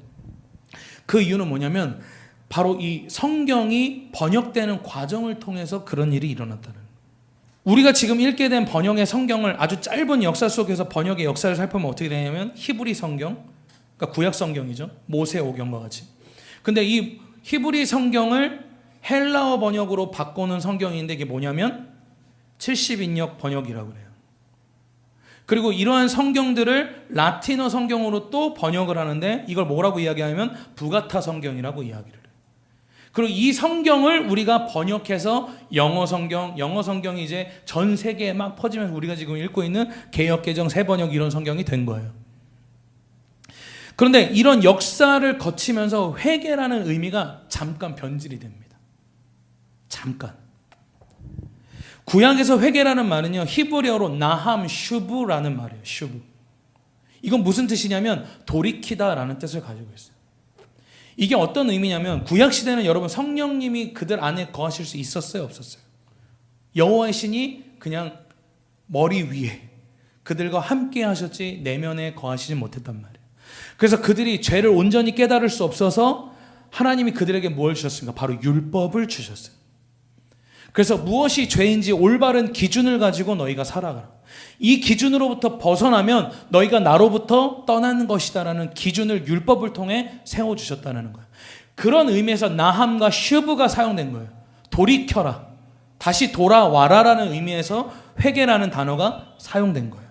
그 이유는 뭐냐면 바로 이 성경이 번역되는 과정을 통해서 그런 일이 일어났다는 거예요. 우리가 지금 읽게 된 번역의 성경을 아주 짧은 역사 속에서 번역의 역사를 살펴보면 어떻게 되냐면 히브리 성경, 그러니까 구약 성경이죠. 모세오경과 같이. 근데 이 히브리 성경을 헬라어 번역으로 바꾸는 성경인데 이게 뭐냐면 70인역 번역이라고 그래요. 그리고 이러한 성경들을 라틴어 성경으로 또 번역을 하는데 이걸 뭐라고 이야기하냐면 부가타 성경이라고 이야기를 해요. 그리고 이 성경을 우리가 번역해서 영어 성경이 이제 전 세계에 막 퍼지면서 우리가 지금 읽고 있는 개역개정 새번역 이런 성경이 된 거예요. 그런데 이런 역사를 거치면서 회개라는 의미가 잠깐 변질이 됩니다. 잠깐. 구약에서 회개라는 말은요, 히브리어로 나함 슈브라는 말이에요. 슈브. 이건 무슨 뜻이냐면 돌이키다라는 뜻을 가지고 있어요. 이게 어떤 의미냐면 구약 시대는 여러분 성령님이 그들 안에 거하실 수 있었어요, 없었어요? 여호와의 신이 그냥 머리 위에 그들과 함께 하셨지 내면에 거하시지 못했단 말이에요. 그래서 그들이 죄를 온전히 깨달을 수 없어서 하나님이 그들에게 뭘 주셨습니까? 바로 율법을 주셨어요. 그래서 무엇이 죄인지 올바른 기준을 가지고 너희가 살아가라. 이 기준으로부터 벗어나면 너희가 나로부터 떠나는 것이다라는 기준을 율법을 통해 세워주셨다는 거예요. 그런 의미에서 나함과 슈브가 사용된 거예요. 돌이켜라. 다시 돌아와라라는 의미에서 회개라는 단어가 사용된 거예요.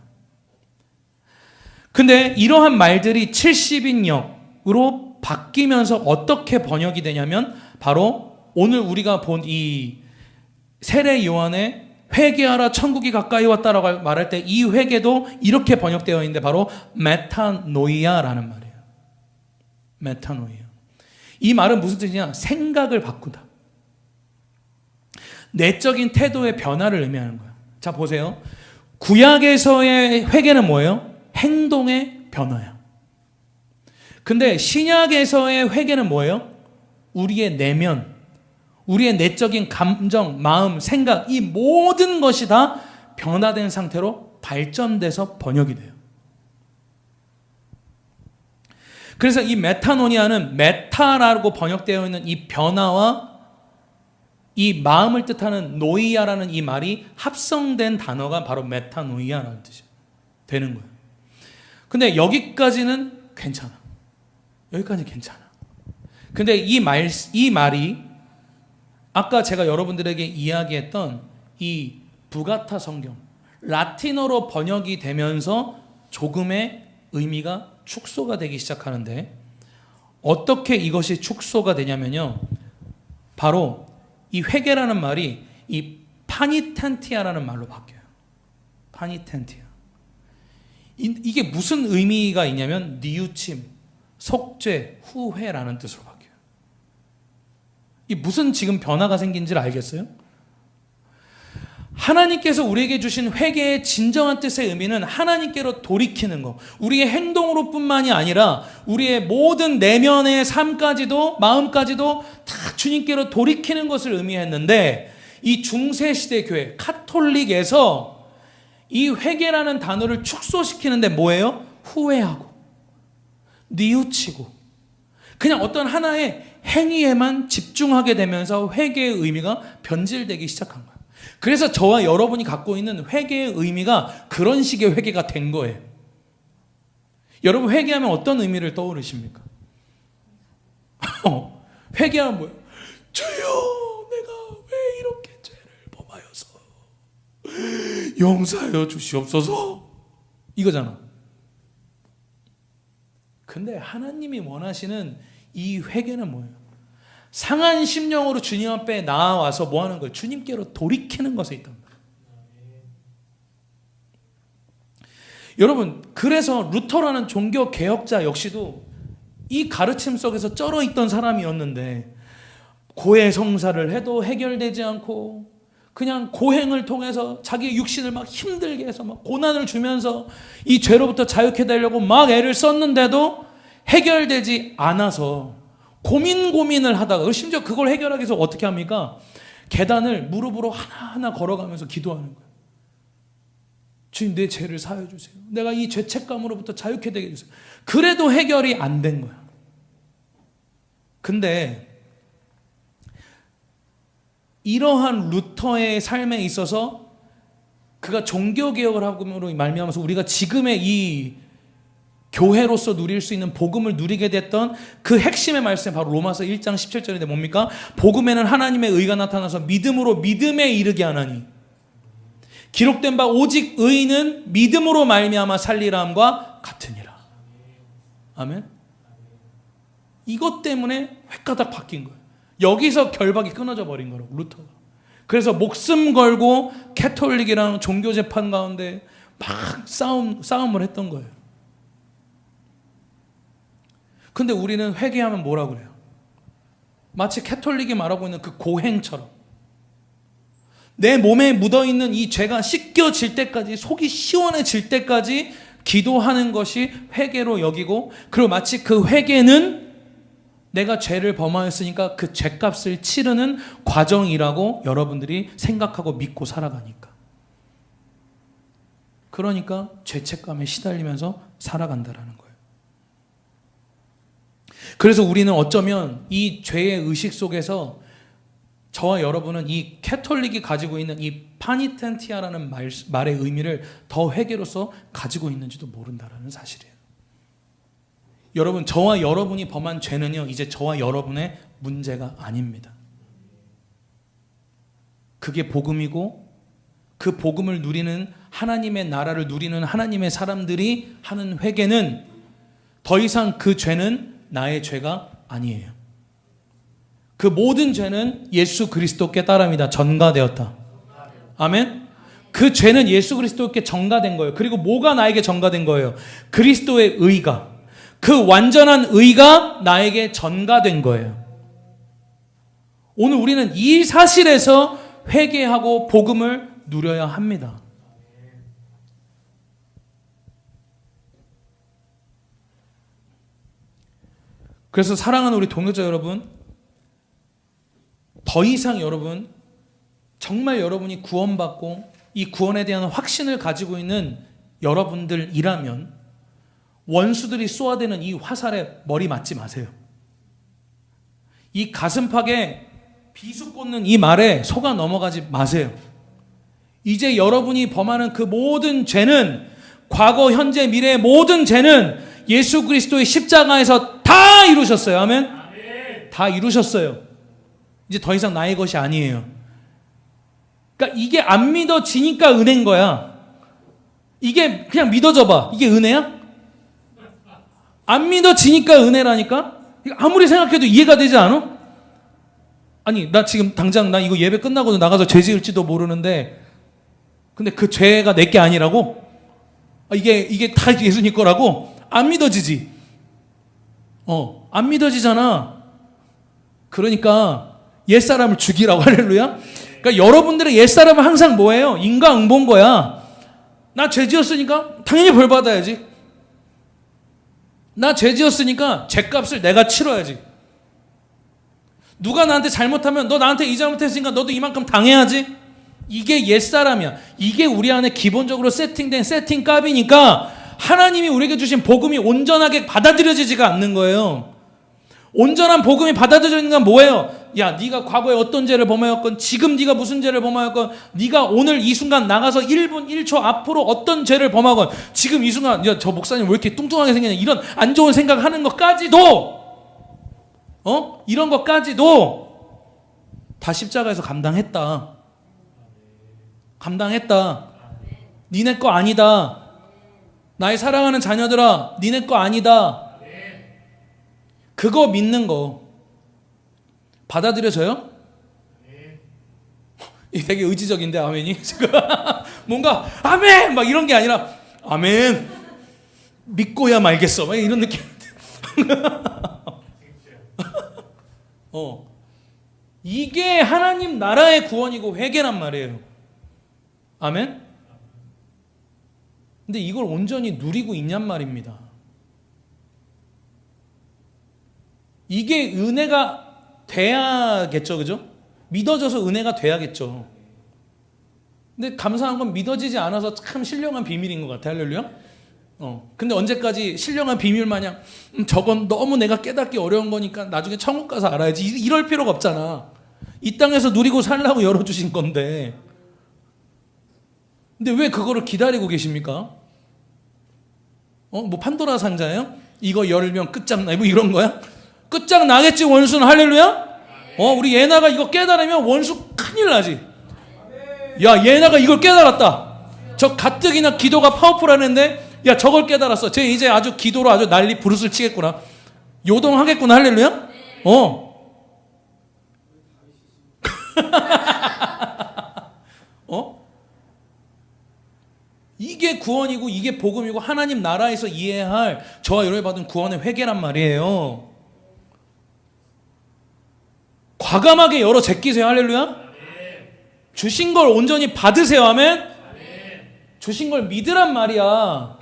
근데 이러한 말들이 70인역으로 바뀌면서 어떻게 번역이 되냐면 바로 오늘 우리가 본 이 세례 요한의 회개하라 천국이 가까이 왔다라고 말할 때 이 회개도 이렇게 번역되어 있는데 바로 메타노이아라는 말이에요. 메타노이아. 이 말은 무슨 뜻이냐? 생각을 바꾸다. 내적인 태도의 변화를 의미하는 거예요. 자, 보세요. 구약에서의 회개는 뭐예요? 행동의 변화야. 근데 신약에서의 회개는 뭐예요? 우리의 내면, 우리의 내적인 감정, 마음, 생각, 이 모든 것이 다 변화된 상태로 발전돼서 번역이 돼요. 그래서 이 메타노니아는 메타라고 번역되어 있는 이 변화와 이 마음을 뜻하는 노이아라는 이 말이 합성된 단어가 바로 메타노이아라는 뜻이 되는 거예요. 근데 여기까지는 괜찮아. 여기까지 괜찮아. 근데 이 말이 아까 제가 여러분들에게 이야기했던 이 부가타 성경, 라틴어로 번역이 되면서 조금의 의미가 축소가 되기 시작하는데 어떻게 이것이 축소가 되냐면요. 바로 이 회개라는 말이 이 파니텐티아라는 말로 바뀌어요. 파니텐티아. 이게 무슨 의미가 있냐면 뉘우침, 속죄, 후회라는 뜻으로 바뀌어요. 이 무슨 지금 변화가 생긴지를 알겠어요? 하나님께서 우리에게 주신 회개의 진정한 뜻의 의미는 하나님께로 돌이키는 거, 우리의 행동으로 뿐만이 아니라 우리의 모든 내면의 삶까지도 마음까지도 다 주님께로 돌이키는 것을 의미했는데 이 중세시대 교회 카톨릭에서 이 회개라는 단어를 축소시키는데 뭐예요? 후회하고 뉘우치고 그냥 어떤 하나의 행위에만 집중하게 되면서 회개의 의미가 변질되기 시작한 거예요. 그래서 저와 여러분이 갖고 있는 회개의 의미가 그런 식의 회개가 된 거예요. 여러분 회개하면 어떤 의미를 떠오르십니까? 회개하면 뭐예요? 주여 내가 왜 이렇게 죄를 범하여서 용서하여 주시옵소서 이거잖아. 근데 하나님이 원하시는 이 회개는 뭐예요? 상한 심령으로 주님 앞에 나와서 뭐 하는 거예요? 주님께로 돌이키는 것에 있단 말이에요. 여러분, 그래서 루터라는 종교 개혁자 역시도 이 가르침 속에서 쩔어 있던 사람이었는데 고해성사를 해도 해결되지 않고 그냥 고행을 통해서 자기 육신을 막 힘들게 해서 막 고난을 주면서 이 죄로부터 자유케 되려고 막 애를 썼는데도 해결되지 않아서 고민을 하다가 심지어 그걸 해결하기 위해서 어떻게 합니까? 계단을 무릎으로 하나하나 걸어가면서 기도하는 거예요. 주님, 내 죄를 사하여 주세요. 내가 이 죄책감으로부터 자유케 되게 해주세요. 그래도 해결이 안 된 거야. 근데 이러한 루터의 삶에 있어서 그가 종교개혁을 함으로 말미암아서 우리가 지금의 이 교회로서 누릴 수 있는 복음을 누리게 됐던 그 핵심의 말씀, 바로 로마서 1장 17절인데 뭡니까? 복음에는 하나님의 의가 나타나서 믿음으로 믿음에 이르게 하나니 기록된 바 오직 의인은 믿음으로 말미암아 살리라함과 같으니라. 아멘. 이것 때문에 획가닥 바뀐 거예요. 여기서 결박이 끊어져 버린 거라고, 루터가. 그래서 목숨 걸고 캐톨릭이랑 종교 재판 가운데 막 싸움을 했던 거예요. 근데 우리는 회개하면 뭐라 그래요? 마치 캐톨릭이 말하고 있는 그 고행처럼 내 몸에 묻어있는 이 죄가 씻겨질 때까지, 속이 시원해질 때까지 기도하는 것이 회개로 여기고, 그리고 마치 그 회개는 내가 죄를 범하였으니까 그 죄값을 치르는 과정이라고 여러분들이 생각하고 믿고 살아가니까. 그러니까 죄책감에 시달리면서 살아간다라는 거예요. 그래서 우리는 어쩌면 이 죄의 의식 속에서 저와 여러분은 이 캐톨릭이 가지고 있는 이 파니텐티아라는 말의 의미를 더 회개로서 가지고 있는지도 모른다라는 사실이에요. 여러분, 저와 여러분이 범한 죄는요, 이제 저와 여러분의 문제가 아닙니다. 그게 복음이고, 그 복음을 누리는 하나님의 나라를 누리는 하나님의 사람들이 하는 회개는 더 이상 그 죄는 나의 죄가 아니에요. 그 모든 죄는 예수 그리스도께 따릅니다. 전가되었다. 아멘. 그 죄는 예수 그리스도께 전가된 거예요. 그리고 뭐가 나에게 전가된 거예요? 그리스도의 의가, 그 완전한 의가 나에게 전가된 거예요. 오늘 우리는 이 사실에서 회개하고 복음을 누려야 합니다. 그래서 사랑하는 우리 동역자 여러분, 더 이상 여러분, 정말 여러분이 구원받고 이 구원에 대한 확신을 가지고 있는 여러분들이라면 원수들이 쏘아대는 이 화살에 머리 맞지 마세요. 이 가슴팍에 비수 꽂는 이 말에 속아 넘어가지 마세요. 이제 여러분이 범하는 그 모든 죄는, 과거, 현재, 미래의 모든 죄는 예수 그리스도의 십자가에서 다 이루셨어요. 아멘? 다 이루셨어요. 이제 더 이상 나의 것이 아니에요. 그러니까 이게 안 믿어지니까 은혜인 거야. 이게 그냥 믿어져 봐. 이게 은혜야? 안 믿어지니까 은혜라니까? 아무리 생각해도 이해가 되지 않아? 아니, 나 지금 당장 나 이거 예배 끝나고도 나가서 죄 지을지도 모르는데, 근데 그 죄가 내게 아니라고? 이게 다 예수님 거라고? 안 믿어지지? 안 믿어지잖아. 그러니까 옛사람을 죽이라고. 할렐루야. 그러니까 여러분들의 옛사람은 항상 뭐예요? 인과응보인 거야. 나 죄 지었으니까 당연히 벌 받아야지. 나 죄 지었으니까 죄값을 내가 치러야지. 누가 나한테 잘못하면 너 나한테 이 잘못했으니까 너도 이만큼 당해야지. 이게 옛사람이야. 이게 우리 안에 기본적으로 세팅된 세팅값이니까 하나님이 우리에게 주신 복음이 온전하게 받아들여지지가 않는 거예요. 온전한 복음이 받아들여지는 건 뭐예요? 야, 네가 과거에 어떤 죄를 범하였건, 지금 네가 무슨 죄를 범하였건, 네가 오늘 이 순간 나가서 1분 1초 앞으로 어떤 죄를 범하건, 지금 이 순간 야, 저 목사님 왜 이렇게 뚱뚱하게 생겼냐, 이런 안 좋은 생각하는 것까지도, 이런 것까지도 다 십자가에서 감당했다. 니네 거 아니다. 나의 사랑하는 자녀들아, 니네 거 아니다. 그거 믿는 거 받아들여져요? 이게 되게 의지적인데, 아멘이? 뭔가 아멘! 막 이런 게 아니라 아멘! 믿고야 말겠어. 막 이런 느낌. 이게 하나님 나라의 구원이고 회개란 말이에요. 아멘? 근데 이걸 온전히 누리고 있냔 말입니다. 이게 은혜가 돼야겠죠, 그죠? 믿어져서 은혜가 돼야겠죠. 근데 감사한 건 믿어지지 않아서 참 신령한 비밀인 것 같아요. 할렐루야. 근데 언제까지 신령한 비밀 마냥 저건 너무 내가 깨닫기 어려운 거니까 나중에 천국 가서 알아야지 이럴 필요가 없잖아. 이 땅에서 누리고 살라고 열어주신 건데. 근데 왜 그거를 기다리고 계십니까? 뭐 판도라 상자예요? 이거 열면 끝장나 뭐 이런 거야? 끝장나겠지 원수는. 할렐루야. 우리 예나가 이거 깨달으면 원수 큰일 나지. 야, 예나가 이걸 깨달았다. 저 가뜩이나 기도가 파워풀하는데 야, 저걸 깨달았어. 쟤 이제 아주 기도로 아주 난리 부르스를 치겠구나. 요동하겠구나. 할렐루야. 이게 구원이고 이게 복음이고 하나님 나라에서 이해해야 할 저와 여러분이 받은 구원의 회개란 말이에요. 과감하게 열어 제끼세요. 할렐루야. 주신 걸 온전히 받으세요. 아멘. 주신 걸 믿으란 말이야.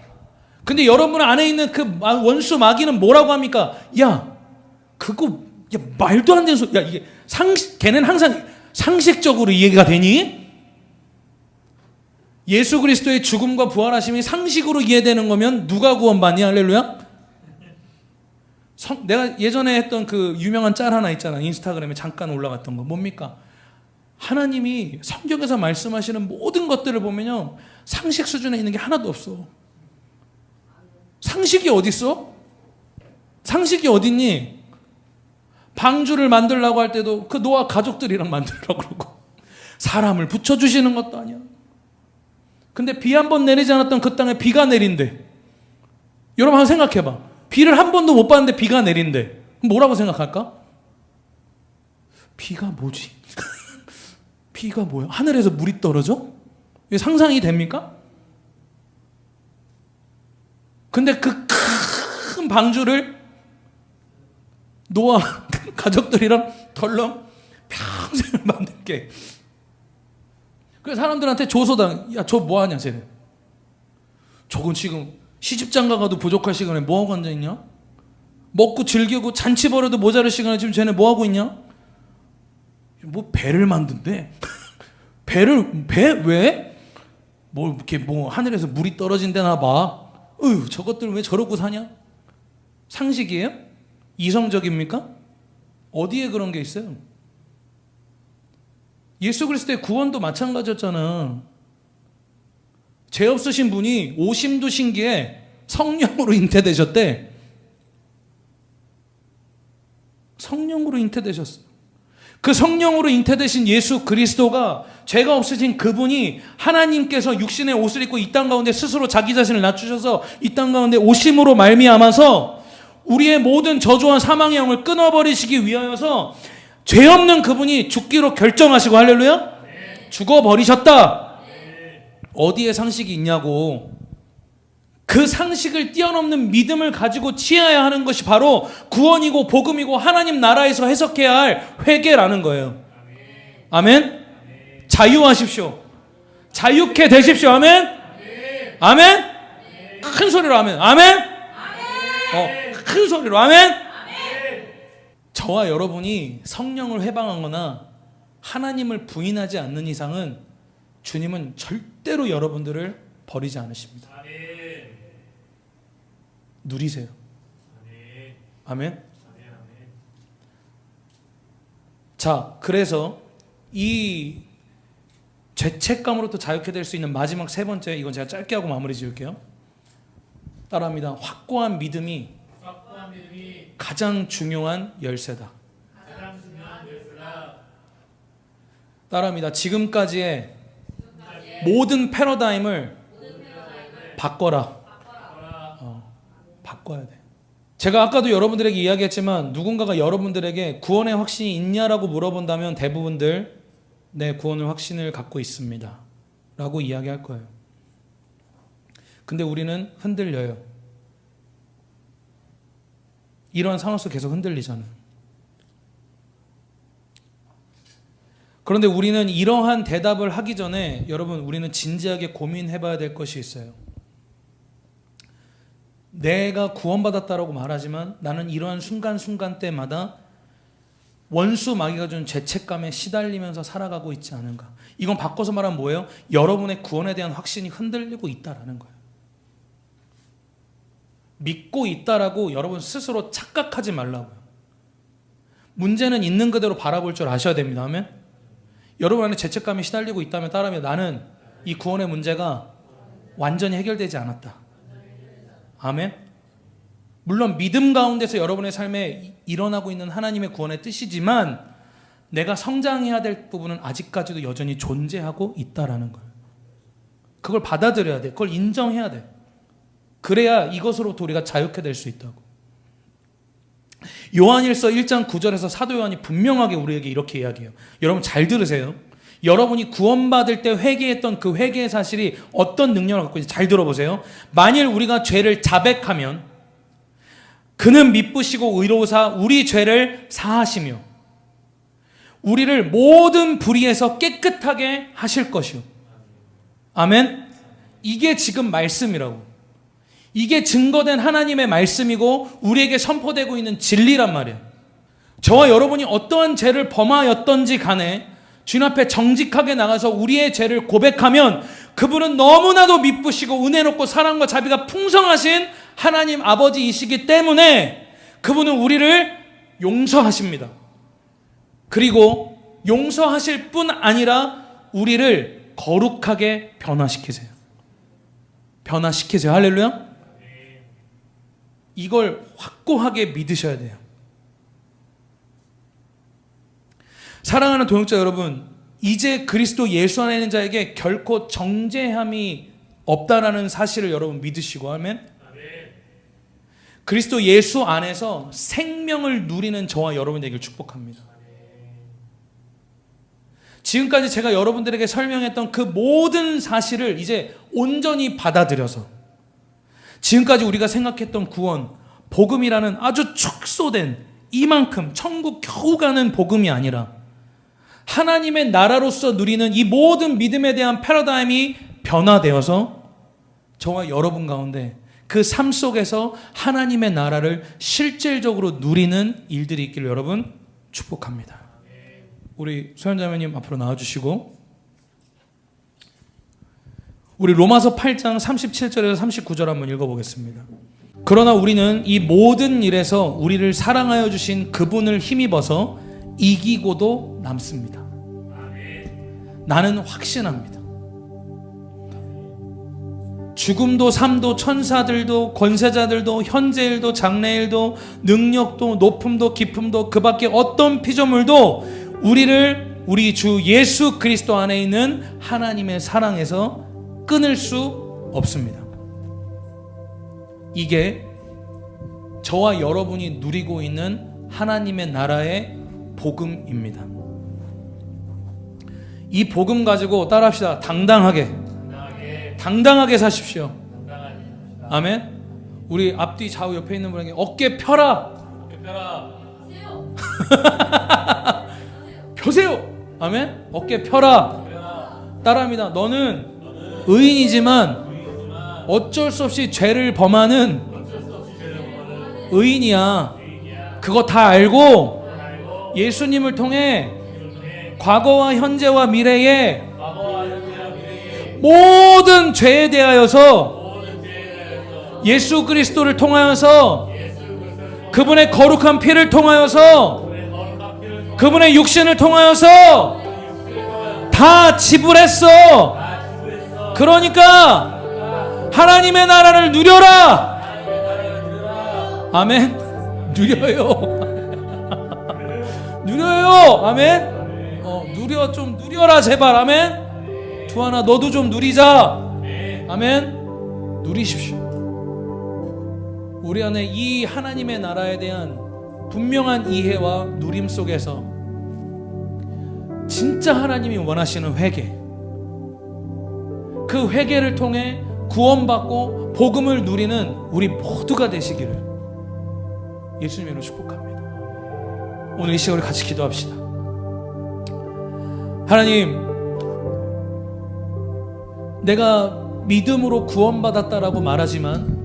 근데 여러분 안에 있는 그 원수 마귀는 뭐라고 합니까? 야, 그거 말도 안 되는 소리. 야, 이게 걔는 항상 상식적으로 이해가 되니? 예수 그리스도의 죽음과 부활하심이 상식으로 이해되는 거면 누가 구원받니? 할렐루야. 내가 예전에 했던 그 유명한 짤 하나 있잖아. 인스타그램에 잠깐 올라갔던 거. 뭡니까? 하나님이 성경에서 말씀하시는 모든 것들을 보면요, 상식 수준에 있는 게 하나도 없어. 상식이 어디 있어? 상식이 어딨니? 방주를 만들려고 할 때도 그 노아 가족들이랑 만들려고 그러고 사람을 붙여주시는 것도 아니야. 근데 비 한 번 내리지 않았던 그 땅에 비가 내린대. 여러분 한번 생각해봐. 비를 한 번도 못 봤는데 비가 내린대. 뭐라고 생각할까? 비가 뭐지? 비가 뭐야? 하늘에서 물이 떨어져? 이게 상상이 됩니까? 근데 그 큰 방주를 노아 가족들이랑 덜렁 평생을 만들게. 그래서 사람들한테 조소당, 야, 저 뭐하냐 쟤는. 저건 지금 시집장가 가도 부족할 시간에 뭐하고 앉아있냐? 먹고 즐기고 잔치 벌여도 모자랄 시간에 지금 쟤네 뭐하고 있냐? 뭐 배를 만든대. 배 왜? 뭐 이렇게 뭐 하늘에서 물이 떨어진대나 봐. 저것들 왜 저러고 사냐? 상식이에요? 이성적입니까? 어디에 그런 게 있어요? 예수 그리스도의 구원도 마찬가지였잖아. 죄 없으신 분이 오심도 신기해 성령으로 잉태되셨대. 성령으로 잉태되셨어요. 그 성령으로 잉태되신 예수 그리스도가 죄가 없으신 그분이 하나님께서 육신의 옷을 입고 이 땅 가운데 스스로 자기 자신을 낮추셔서 이 땅 가운데 오심으로 말미암아서 우리의 모든 저주와 사망의 영을 끊어버리시기 위하여서 죄 없는 그분이 죽기로 결정하시고, 할렐루야? 죽어버리셨다. 어디에 상식이 있냐고. 그 상식을 뛰어넘는 믿음을 가지고 취해야 하는 것이 바로 구원이고 복음이고 하나님 나라에서 해석해야 할 회개라는 거예요. 아멘? 자유하십시오. 자유케 되십시오. 아멘? 아멘? 큰 소리로 아멘. 아멘? 큰 소리로 아멘? 저와 여러분이 성령을 회방하거나 하나님을 부인하지 않는 이상은 주님은 절대로 여러분들을 버리지 않으십니다. 누리세요. 아멘. 자, 그래서 이 죄책감으로부터 자유케 될 수 있는 마지막 세 번째, 이건 제가 짧게 하고 마무리 지을게요. 따라합니다. 확고한 믿음이 가장 중요한 열쇠다. 따라합니다. 지금까지의 모든 패러다임을 바꿔라. 바꿔야 돼. 제가 아까도 여러분들에게 이야기했지만 누군가가 여러분들에게 구원의 확신이 있냐라고 물어본다면 대부분들 네, 구원의 확신을 갖고 있습니다 라고 이야기할 거예요. 근데 우리는 흔들려요. 이런 상황 속에서 계속 흔들리잖아요. 그런데 우리는 이러한 대답을 하기 전에 여러분, 우리는 진지하게 고민해봐야 될 것이 있어요. 내가 구원받았다라고 말하지만 나는 이러한 순간순간 때마다 원수 마귀가 준 죄책감에 시달리면서 살아가고 있지 않은가? 이건 바꿔서 말하면 뭐예요? 여러분의 구원에 대한 확신이 흔들리고 있다라는 거예요. 믿고 있다라고 여러분 스스로 착각하지 말라고요. 문제는 있는 그대로 바라볼 줄 아셔야 됩니다. 아멘? 여러분 안에 죄책감이 시달리고 있다면 따라하면 나는 이 구원의 문제가 완전히 해결되지 않았다. 아멘? 물론 믿음 가운데서 여러분의 삶에 일어나고 있는 하나님의 구원의 뜻이지만 내가 성장해야 될 부분은 아직까지도 여전히 존재하고 있다라는 거예요. 그걸 받아들여야 돼. 그걸 인정해야 돼. 그래야 이것으로부터 우리가 자유케 될 수 있다고. 요한일서 1장 9절에서 사도 요한이 분명하게 우리에게 이렇게 이야기해요. 여러분 잘 들으세요. 여러분이 구원받을 때 회개했던 그 회개의 사실이 어떤 능력을 갖고 있는지 잘 들어보세요. 만일 우리가 죄를 자백하면 그는 미쁘시고 의로우사 우리 죄를 사하시며 우리를 모든 불의에서 깨끗하게 하실 것이요. 아멘. 이게 지금 말씀이라고. 이게 증거된 하나님의 말씀이고 우리에게 선포되고 있는 진리란 말이에요. 저와 여러분이 어떠한 죄를 범하였던지 간에 주님 앞에 정직하게 나가서 우리의 죄를 고백하면 그분은 너무나도 미쁘시고 은혜롭고 사랑과 자비가 풍성하신 하나님 아버지이시기 때문에 그분은 우리를 용서하십니다. 그리고 용서하실 뿐 아니라 우리를 거룩하게 변화시키세요. 변화시키세요. 할렐루야. 이걸 확고하게 믿으셔야 돼요. 사랑하는 동역자 여러분, 이제 그리스도 예수 안에 있는 자에게 결코 정죄함이 없다라는 사실을 여러분 믿으시고 아멘. 그리스도 예수 안에서 생명을 누리는 저와 여러분 되길 축복합니다. 지금까지 제가 여러분들에게 설명했던 그 모든 사실을 이제 온전히 받아들여서 지금까지 우리가 생각했던 구원, 복음이라는 아주 축소된 이만큼 천국 겨우 가는 복음이 아니라 하나님의 나라로서 누리는 이 모든 믿음에 대한 패러다임이 변화되어서 저와 여러분 가운데 그 삶 속에서 하나님의 나라를 실질적으로 누리는 일들이 있기를 여러분 축복합니다. 우리 소연자매님 앞으로 나와주시고 우리 로마서 8장 37절에서 39절 한번 읽어보겠습니다. 그러나 우리는 이 모든 일에서 우리를 사랑하여 주신 그분을 힘입어서 이기고도 남습니다. 나는 확신합니다. 죽음도 삶도 천사들도 권세자들도 현재일도 장래일도 능력도 높음도 깊음도 그 밖에 어떤 피조물도 우리를 우리 주 예수 그리스도 안에 있는 하나님의 사랑에서 끊을 수 없습니다. 이게 저와 여러분이 누리고 있는 하나님의 나라의 복음입니다. 이 복음 가지고 따라합시다. 당당하게 사십시오. 아멘. 우리 앞뒤 좌우 옆에 있는 분에게 어깨 펴라. 펴세요. 아멘. 어깨 펴라. 따라합니다. 너는 의인이지만 어쩔 수 없이 죄를 범하는 의인이야. 그거 다 알고 예수님을 통해 과거와 현재와 미래의 모든 죄에 대하여서 예수 그리스도를 통하여서 그분의 거룩한 피를 통하여서 그분의 육신을 통하여서 다 지불했어. 그러니까 하나님의 나라를 누려라. 아멘. 누려요. 누려요. 아멘. 누려. 좀 누려라 제발. 아멘. 두하나 너도 좀 누리자. 아멘. 누리십시오. 우리 안에 이 하나님의 나라에 대한 분명한 이해와 누림 속에서 진짜 하나님이 원하시는 회개, 그 회개를 통해 구원받고 복음을 누리는 우리 모두가 되시기를 예수님으로 축복합니다. 오늘 이 시간을 같이 기도합시다. 하나님, 내가 믿음으로 구원받았다라고 말하지만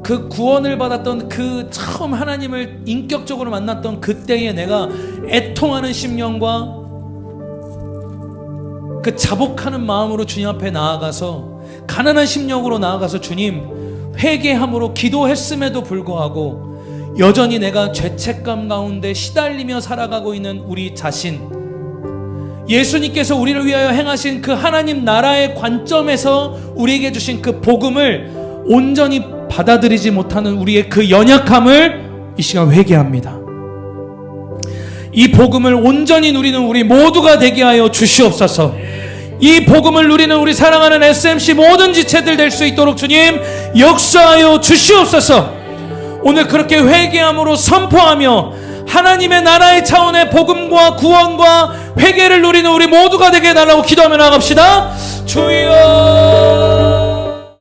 그 구원을 받았던 그 처음 하나님을 인격적으로 만났던 그때에 내가 애통하는 심령과 그 자복하는 마음으로 주님 앞에 나아가서 가난한 심령으로 나아가서 주님 회개함으로 기도했음에도 불구하고 여전히 내가 죄책감 가운데 시달리며 살아가고 있는 우리 자신, 예수님께서 우리를 위하여 행하신 그 하나님 나라의 관점에서 우리에게 주신 그 복음을 온전히 받아들이지 못하는 우리의 그 연약함을 이 시간 회개합니다. 이 복음을 온전히 누리는 우리 모두가 되게 하여 주시옵소서. 이 복음을 누리는 우리 사랑하는 SMC 모든 지체들 될 수 있도록 주님 역사하여 주시옵소서. 오늘 그렇게 회개함으로 선포하며 하나님의 나라의 차원의 복음과 구원과 회개를 누리는 우리 모두가 되게 해달라고 기도하며 나갑시다. 주여.